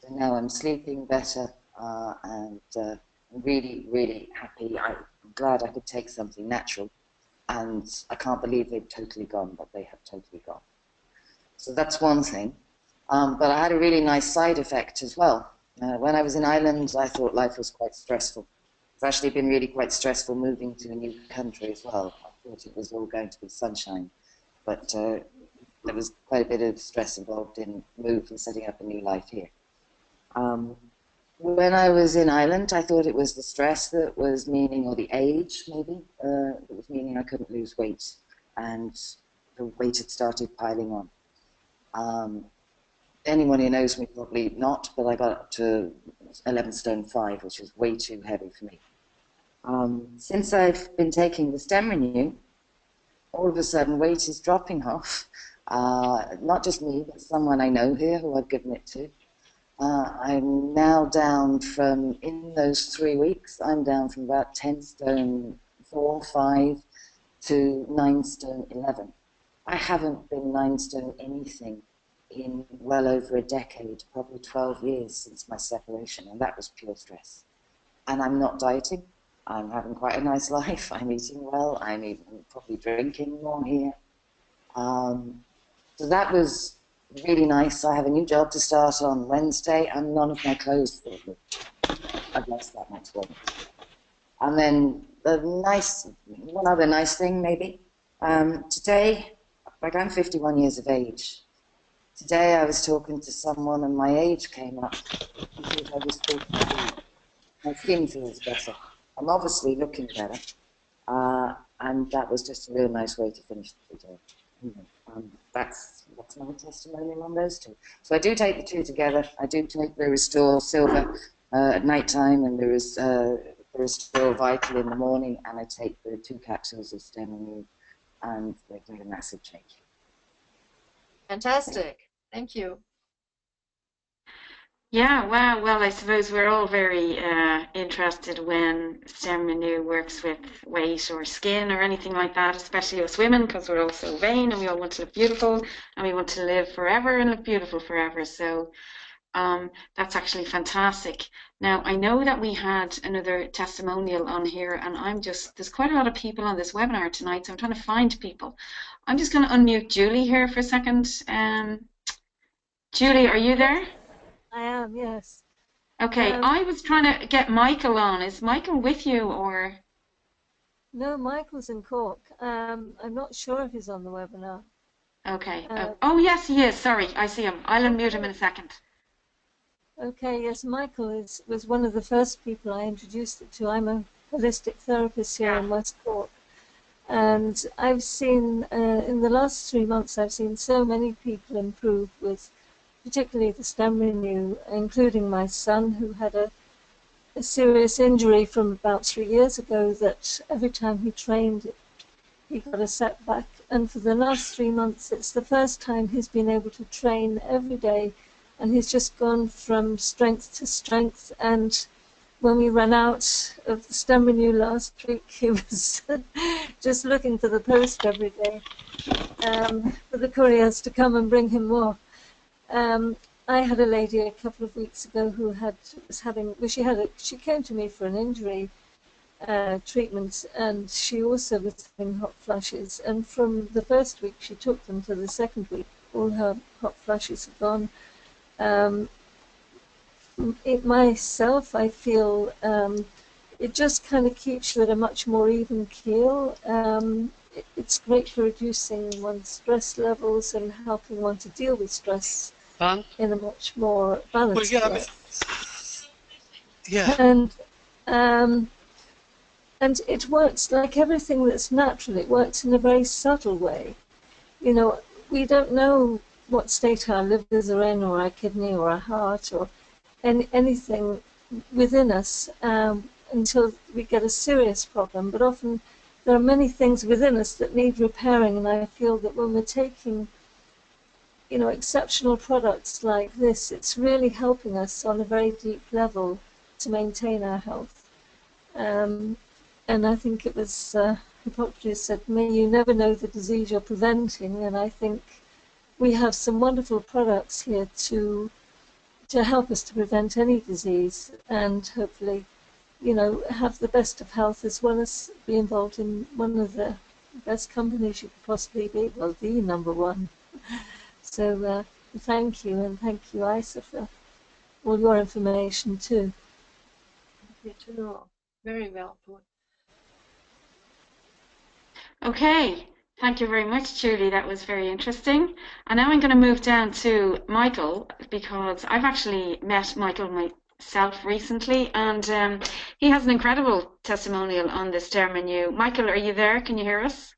So now I'm sleeping better, and I'm really, really happy. I'm glad I could take something natural, and I can't believe they've totally gone, but they have totally gone. So that's one thing. But I had a really nice side effect as well. When I was in Ireland, I thought life was quite stressful. It's actually been really quite stressful moving to a new country as well. I thought it was all going to be sunshine, but there was quite a bit of stress involved in move and setting up a new life here. When I was in Ireland, I thought it was the stress that was meaning, or the age maybe, that was meaning I couldn't lose weight, and the weight had started piling on. Anyone who knows me probably not, but I got up to 11 stone 5, which was way too heavy for me. Since I've been taking the StemRenu, all of a sudden weight is dropping off. Not just me, but someone I know here who I've given it to. I'm now down from, in those 3 weeks, I'm down from about 10 stone 4, 5 to 9 stone 11. I haven't been 9 stone anything in well over a decade, probably 12 years since my separation, and that was pure stress. And I'm not dieting. I'm having quite a nice life. I'm eating well. I'm even probably drinking more here. So that was really nice. I have a new job to start on Wednesday, and none of my clothes fit me. I've lost that much weight. And then one other nice thing maybe. Today, like I'm 51 years of age. Today I was talking to someone and my age came up. He thought I was 42. My skin feels better. I'm obviously looking better. And that was just a real nice way to finish the day. That's my testimonial on those two. So I do take the two together. I do take the Restore Silver at night time, and there is the Restore Vital in the morning, and I take the 2 capsules of StemRenu, and they've made a massive change. Fantastic. Thank you. Yeah, wow. Well, I suppose we're all very interested when StemRenu works with weight or skin or anything like that, especially us women, because we're all so vain and we all want to look beautiful and we want to live forever and look beautiful forever. So that's actually fantastic. Now, I know that we had another testimonial on here, and there's quite a lot of people on this webinar tonight, so I'm trying to find people. I'm just going to unmute Julie here for a second. Julie, are you there? I am, yes. Okay, I was trying to get Michael on. Is Michael with you or? No, Michael's in Cork. I'm not sure if he's on the webinar. Okay. Oh, yes, he is. Sorry, I see him. I'll unmute him in a second. Okay, yes, Michael was one of the first people I introduced it to. I'm a holistic therapist here in West Cork. And I've seen, in the last 3 months, I've seen so many people improve with particularly the StemRenu, including my son, who had a serious injury from about 3 years ago that every time he trained, he got a setback. And for the last 3 months, it's the first time he's been able to train every day, and he's just gone from strength to strength. And when we ran out of the StemRenu last week, he was just looking for the post every day for the couriers to come and bring him more. I had a lady a couple of weeks ago who she came to me for an injury treatment, and she also was having hot flushes. And from the first week she took them to the second week, all her hot flushes have gone. Myself, I feel it just kind of keeps you at a much more even keel. It's great for reducing one's stress levels and helping one to deal with stress in a much more balanced way. Yeah. And it works like everything that's natural. It works in a very subtle way. You know, we don't know what state our livers are in, or our kidney, or our heart, or anything within us until we get a serious problem. But often there are many things within us that need repairing, and I feel that when we're taking exceptional products like this, it's really helping us on a very deep level to maintain our health. And I think it was Hippocrates said, "May you never know the disease you're preventing." And I think we have some wonderful products here to help us to prevent any disease, and hopefully, have the best of health, as well as be involved in one of the best companies you could possibly be, well, the number one. So thank you, and thank you, Isa, for all your information too. You too. Very well put. Okay, thank you very much, Julie. That was very interesting. And now I'm going to move down to Michael, because I've actually met Michael myself recently, and he has an incredible testimonial on this StemRenu. Michael, are you there? Can you hear us?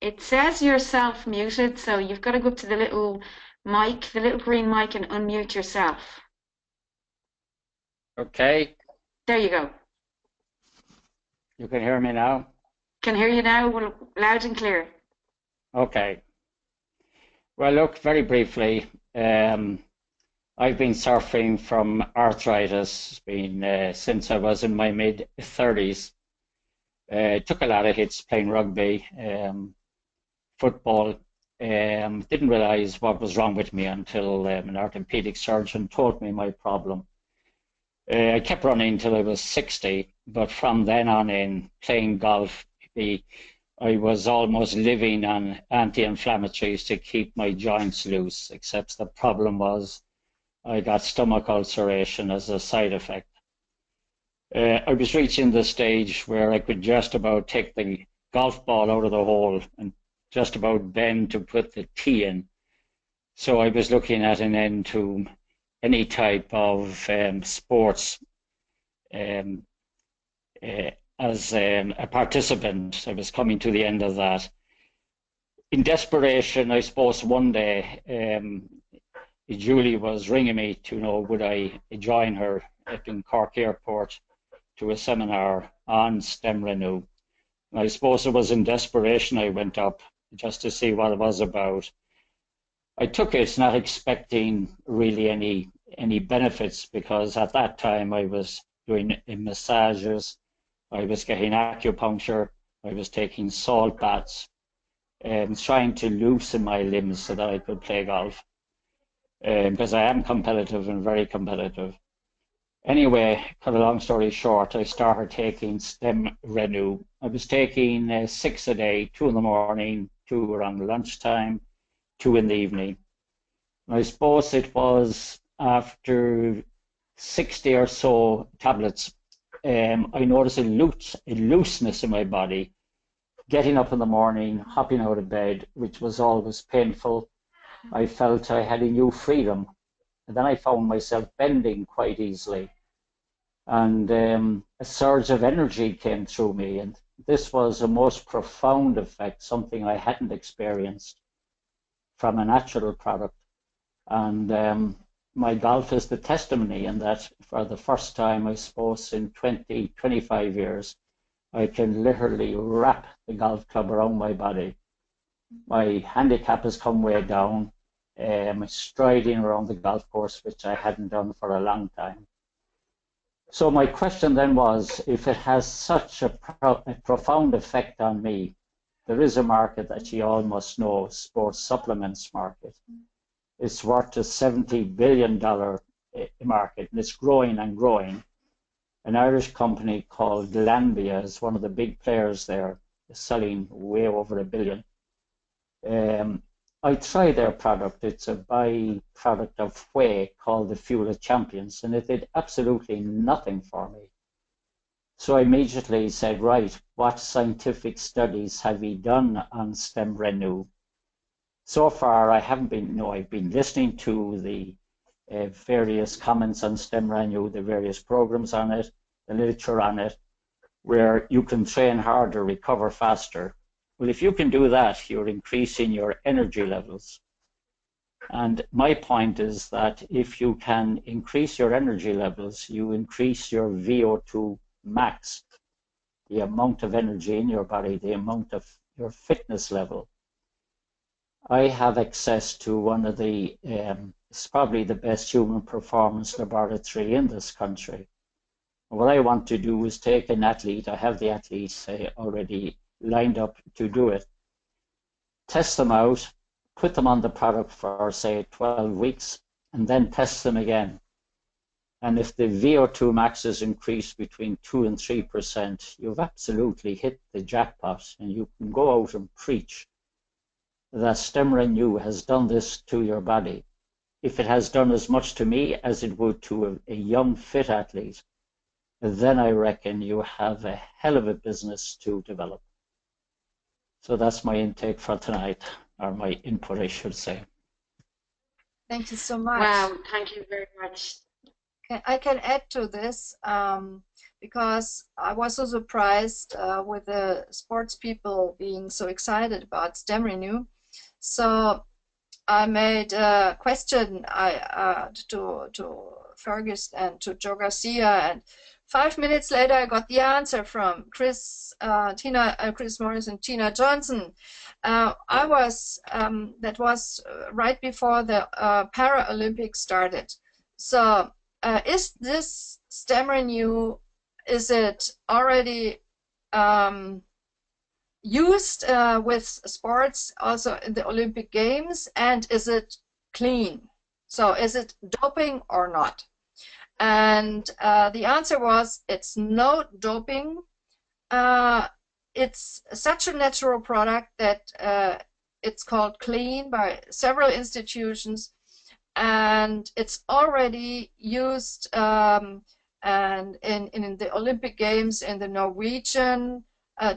It says you're self-muted, so you've got to go up to the little mic, the little green mic, and unmute yourself. Okay. There you go. You can hear me now? Can hear you now, loud and clear. Okay. Well, look, very briefly, I've been suffering from arthritis. It's been since I was in my mid-30s. Took a lot of hits playing rugby, football. Didn't realize what was wrong with me until an orthopedic surgeon told me my problem. I kept running until I was 60, but from then on in playing golf, I was almost living on anti-inflammatories to keep my joints loose, except the problem was I got stomach ulceration as a side effect. I was reaching the stage where I could just about take the golf ball out of the hole and just about bend to put the tee in. So I was looking at an end to any type of sports as a participant. I was coming to the end of that. In desperation, I suppose one day Julie was ringing me to know would I join her up in Cork Airport to a seminar on StemRenu. I suppose it was in desperation I went up just to see what it was about. I took it not expecting really any benefits, because at that time I was doing massages, I was getting acupuncture, I was taking salt baths, and trying to loosen my limbs so that I could play golf. Because I am competitive and very competitive. Anyway, cut a long story short, I started taking StemRenu. I was taking 6 a day, 2 in the morning, 2 around lunchtime, 2 in the evening. I suppose it was after 60 or so tablets, I noticed a looseness in my body, getting up in the morning, hopping out of bed, which was always painful. I felt I had a new freedom. And then I found myself bending quite easily. And a surge of energy came through me. And this was a most profound effect, something I hadn't experienced from a natural product. And my golf is the testimony in that for the first time, I suppose, in 25 years, I can literally wrap the golf club around my body. My handicap has come way down. Striding around the golf course, which I hadn't done for a long time. So my question then was, if it has such a profound effect on me, there is a market that you all must know, sports supplements market. It's worth a $70 billion market, and it's growing and growing. An Irish company called Glanbia is one of the big players there, selling way over $1 billion. I tried their product. It's a byproduct of whey called the Fuel of Champions, and it did absolutely nothing for me. So I immediately said, right, what scientific studies have you done on StemRenu? So far, I haven't been, no, I've been listening to the various comments on StemRenu, the various programs on it, the literature on it, where you can train harder, recover faster. Well, if you can do that, you're increasing your energy levels. And my point is that if you can increase your energy levels, you increase your VO2 max, the amount of energy in your body, the amount of your fitness level. I have access to one of the, it's probably the best human performance laboratory in this country. What I want to do is take an athlete, I have the athletes already lined up to do it, test them out, put them on the product for, say, 12 weeks, and then test them again. And if the VO2 max is increased between 2 and 3%, you've absolutely hit the jackpot, and you can go out and preach that StemRenu has done this to your body. If it has done as much to me as it would to a young, fit athlete, then I reckon you have a hell of a business to develop. So that's my intake for tonight, or my input, I should say. Thank you so much. Wow, thank you very much. I can add to this because I was so surprised with the sports people being so excited about StemRenu. So I made a question to Fergus and to Joe Garcia, and 5 minutes later, I got the answer from Chris Morris and Tina Johnson. That was right before the Paralympics started. So, is this StemRenu, is it already used with sports also in the Olympic Games, and is it clean? So, is it doping or not? And the answer was, it's no doping. It's such a natural product that it's called clean by several institutions, and it's already used and in the Olympic Games in the Norwegian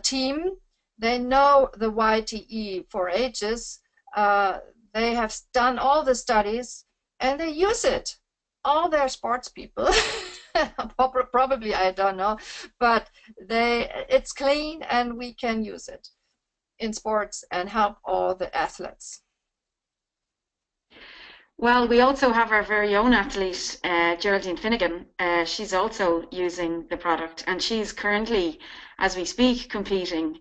team. They know the YTE for ages. They have done all the studies and they use it. All their sports people, probably, I don't know, but it's clean and we can use it in sports and help all the athletes. Well, we also have our very own athlete, Geraldine Finnegan. She's also using the product, and she's currently, as we speak, competing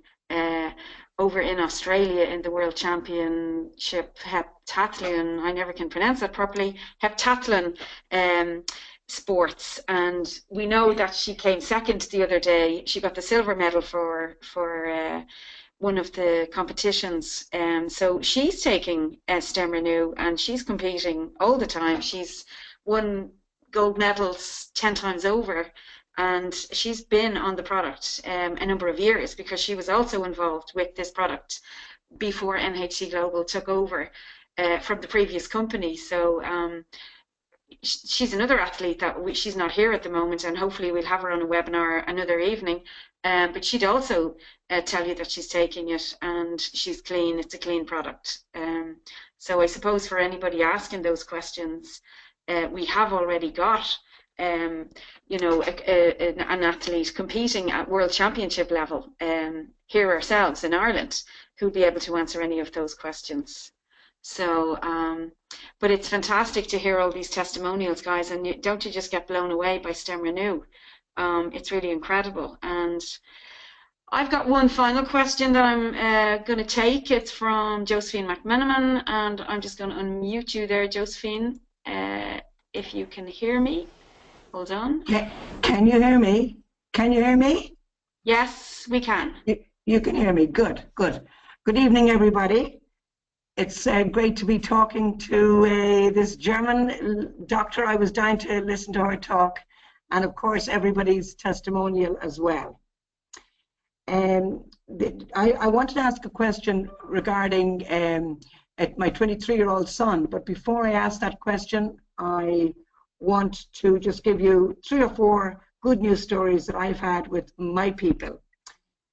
over in Australia in the World Championship heptathlon. I never can pronounce that properly. Heptathlon sports, and we know that she came second the other day. She got the silver medal for one of the competitions. So she's taking StemRenu and she's competing all the time. She's won gold medals 10 times over, and she's been on the product a number of years because she was also involved with this product before NHT Global took over from the previous company. So she's another athlete that she's not here at the moment, and hopefully we'll have her on a webinar another evening. But she'd also tell you that she's taking it and she's clean. It's a clean product. So I suppose for anybody asking those questions, we have already got you know, an athlete competing at World Championship level here ourselves in Ireland who'll be able to answer any of those questions. So, but it's fantastic to hear all these testimonials, guys, and don't you just get blown away by StemRenu? It's really incredible. And I've got one final question that I'm going to take. It's from Josephine McMenamin, and I'm just going to unmute you there, Josephine, if you can hear me. Hold on. Can you hear me? Can you hear me? Yes, we can. You can hear me. Good, good. Good evening, everybody. It's great to be talking to this German doctor. I was dying to listen to her talk, and of course everybody's testimonial as well. I wanted to ask a question regarding my 23-year-old son, but before I ask that question, I want to just give you 3 or 4 good news stories that I've had with my people.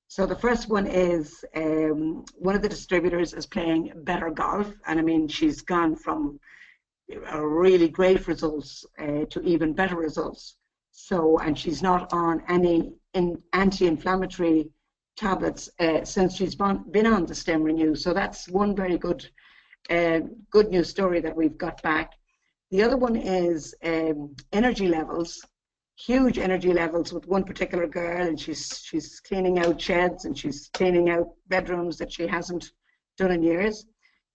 So the first one is one of the distributors is playing better golf, and I mean she's gone from really great results to even better results. So, and she's not on any anti-inflammatory tablets since she's been on the StemRenu. So that's one very good good news story that we've got back. The other one is energy levels. Huge energy levels with one particular girl, and she's cleaning out sheds and she's cleaning out bedrooms that she hasn't done in years.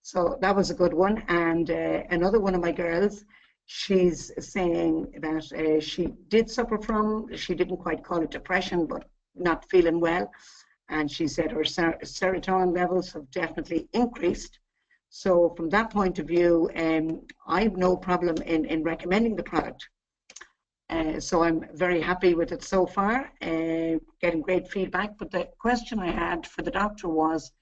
So that was a good one. And another one of my girls, she's saying that she did suffer from, she didn't quite call it depression, but not feeling well. And she said her serotonin levels have definitely increased. So from that point of view, I have no problem in recommending the product. So I'm very happy with it so far, getting great feedback. But the question I had for the doctor was,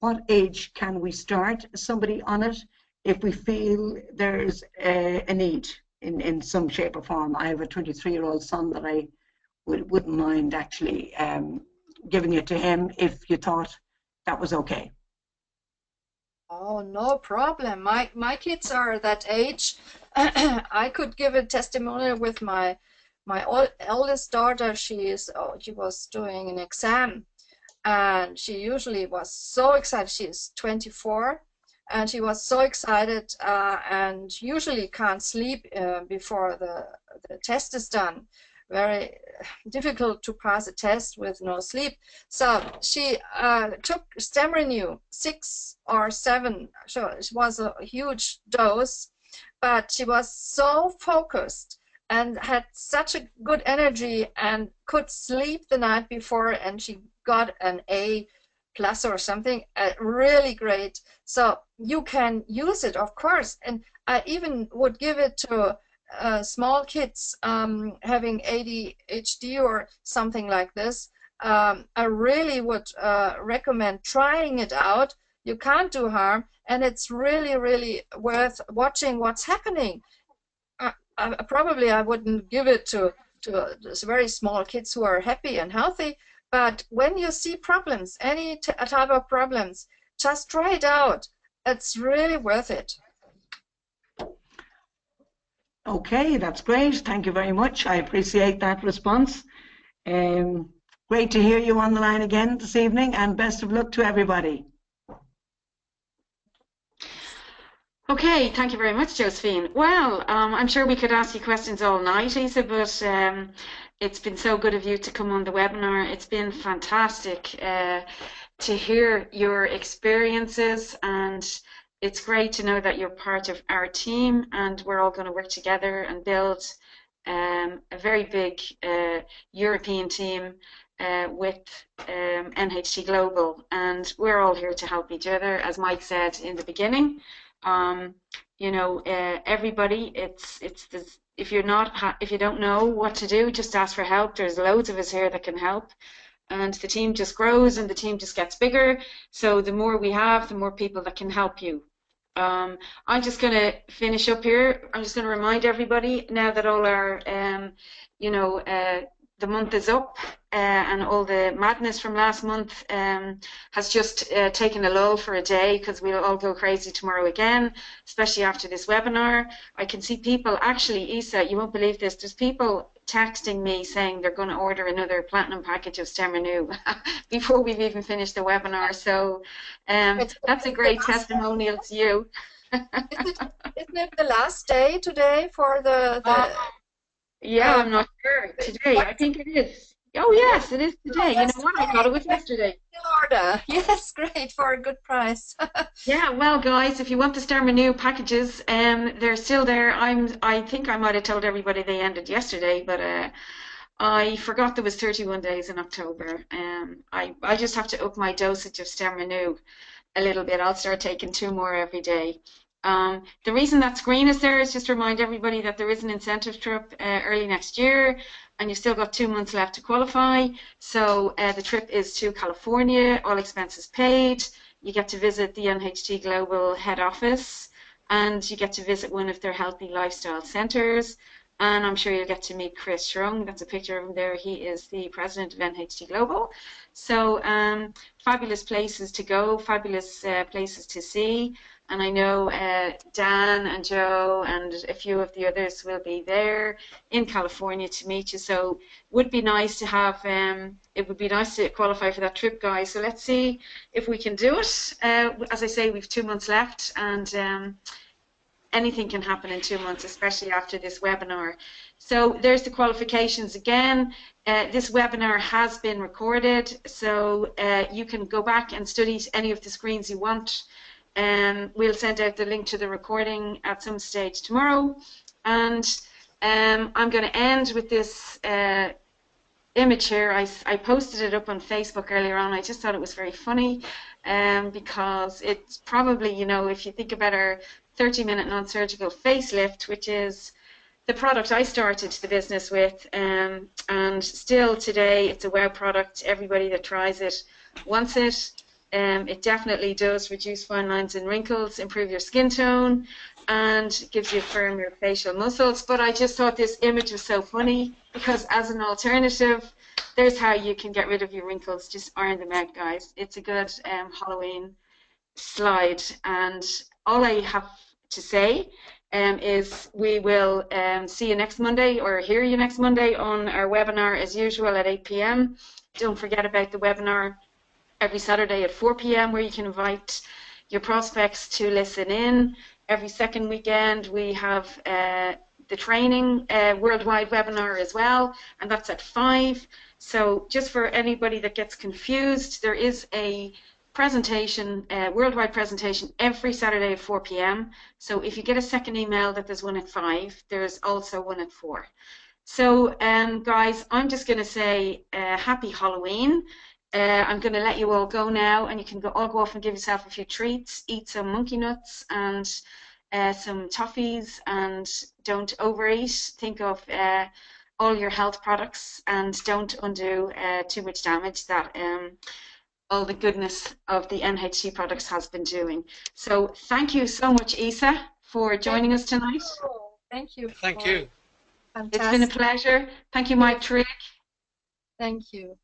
what age can we start somebody on it if we feel there's a need in some shape or form? I have a 23-year-old son that I wouldn't mind actually giving it to him if you thought that was okay. Oh, no problem. My kids are that age. I could give a testimonial with my eldest daughter. She was doing an exam, and she usually was so excited. She's 24, and she was so excited, and usually can't sleep before the test is done. very difficult to pass a test with no sleep. So she took StemRenu 6 or 7, so it was a huge dose, but she was so focused and had such a good energy and could sleep the night before, and she got an A plus or something, really great. So you can use it, of course, and I even would give it to small kids having ADHD or something like this. I really would recommend trying it out. You can't do harm, and it's really, really worth watching what's happening. Probably I wouldn't give it to very small kids who are happy and healthy, but when you see problems, any type of problems, just try it out. It's really worth it. Okay, that's great. Thank you very much. I appreciate that response. Great to hear you on the line again this evening, and best of luck to everybody. Okay, thank you very much, Josephine. Well, I'm sure we could ask you questions all night, Isa, but it's been so good of you to come on the webinar. It's been fantastic to hear your experiences, and it's great to know that you're part of our team, and we're all going to work together and build a very big European team with NHT Global, and we're all here to help each other, as Mike said in the beginning. You know, everybody, it's this, if you don't know what to do, just ask for help. There's loads of us here that can help, and the team just grows and the team just gets bigger. So the more we have, the more people that can help you. I'm just going to finish up here. I'm just going to remind everybody now that all our, you know, the month is up, and all the madness from last month has just taken a lull for a day, because we'll all go crazy tomorrow again, especially after this webinar. I can see people, actually, Isa, you won't believe this, there's people texting me saying they're going to order another platinum package of StemRenu before we've even finished the webinar. So that's a great testimonial to you. Isn't it the last day today for the yeah, I'm not sure. Today, I think it is. Oh, yes, it is today. You know what? I thought it was yesterday. Order. Yes, great, for a good price. Yeah, well, guys, if you want the StemRenu packages, they're still there. I think I might have told everybody they ended yesterday, but I forgot there was 31 days in October. I just have to up my dosage of StemRenu a little bit. I'll start taking 2 more every day. The reason that screen is there is just to remind everybody that there is an incentive trip early next year, and you've still got 2 months left to qualify. So the trip is to California, all expenses paid. You get to visit the NHT Global head office, and you get to visit one of their healthy lifestyle centers. And I'm sure you'll get to meet Chris Schrung. That's a picture of him there. He is the president of NHT Global. So fabulous places to go, fabulous places to see. And I know Dan and Joe and a few of the others will be there in California to meet you. So it would be nice to have, it would be nice to qualify for that trip, guys. So let's see if we can do it. As I say, we've 2 months left, and anything can happen in 2 months, especially after this webinar. So there's the qualifications again. This webinar has been recorded, so you can go back and study any of the screens you want. We'll send out the link to the recording at some stage tomorrow. And I'm going to end with this image here. I posted it up on Facebook earlier on. I just thought it was very funny, because it's probably, you know, if you think about our 30-minute non-surgical facelift, which is the product I started the business with, and still today it's a wow product. Everybody that tries it wants it. It definitely does reduce fine lines and wrinkles, improve your skin tone, and gives you firmer facial muscles. But I just thought this image was so funny, because as an alternative, there's how you can get rid of your wrinkles. Just iron them out, guys. It's a good Halloween slide. And all I have to say is we will see you next Monday, or hear you next Monday on our webinar as usual at 8 p.m. Don't forget about the webinar every Saturday at 4 p.m. where you can invite your prospects to listen in. Every second weekend we have the training worldwide webinar as well, and that's at 5. So just for anybody that gets confused, there is a presentation, worldwide presentation every Saturday at 4 p.m. So if you get a second email that there's one at 5, there's also one at 4. So guys, I'm just going to say happy Halloween. I'm going to let you all go now, and you can all go off and give yourself a few treats, eat some monkey nuts and some toffees, and don't overeat. Think of all your health products, and don't undo too much damage that all the goodness of the NHT products has been doing. So thank you so much, Isa, for joining us tonight. Thank you. Thank you. Fantastic. It's been a pleasure. Thank you, Mike Trick. Thank you.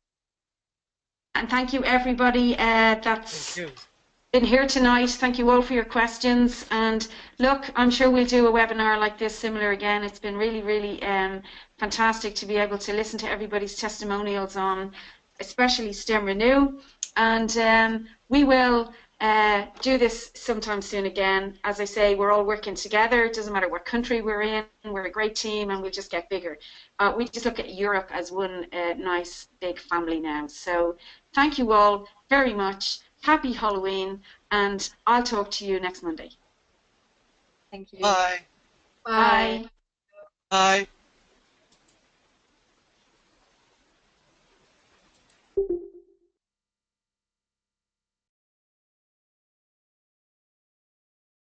And thank you, everybody that's been here tonight. Thank you all for your questions. And look, I'm sure we'll do a webinar like this similar again. It's been really, really fantastic to be able to listen to everybody's testimonials on, especially StemRenu. And we will do this sometime soon again. As I say, we're all working together. It doesn't matter what country we're in. We're a great team, and we'll just get bigger. We just look at Europe as one nice big family now. So thank you all very much. Happy Halloween, and I'll talk to you next Monday. Thank you. Bye. Bye. Bye.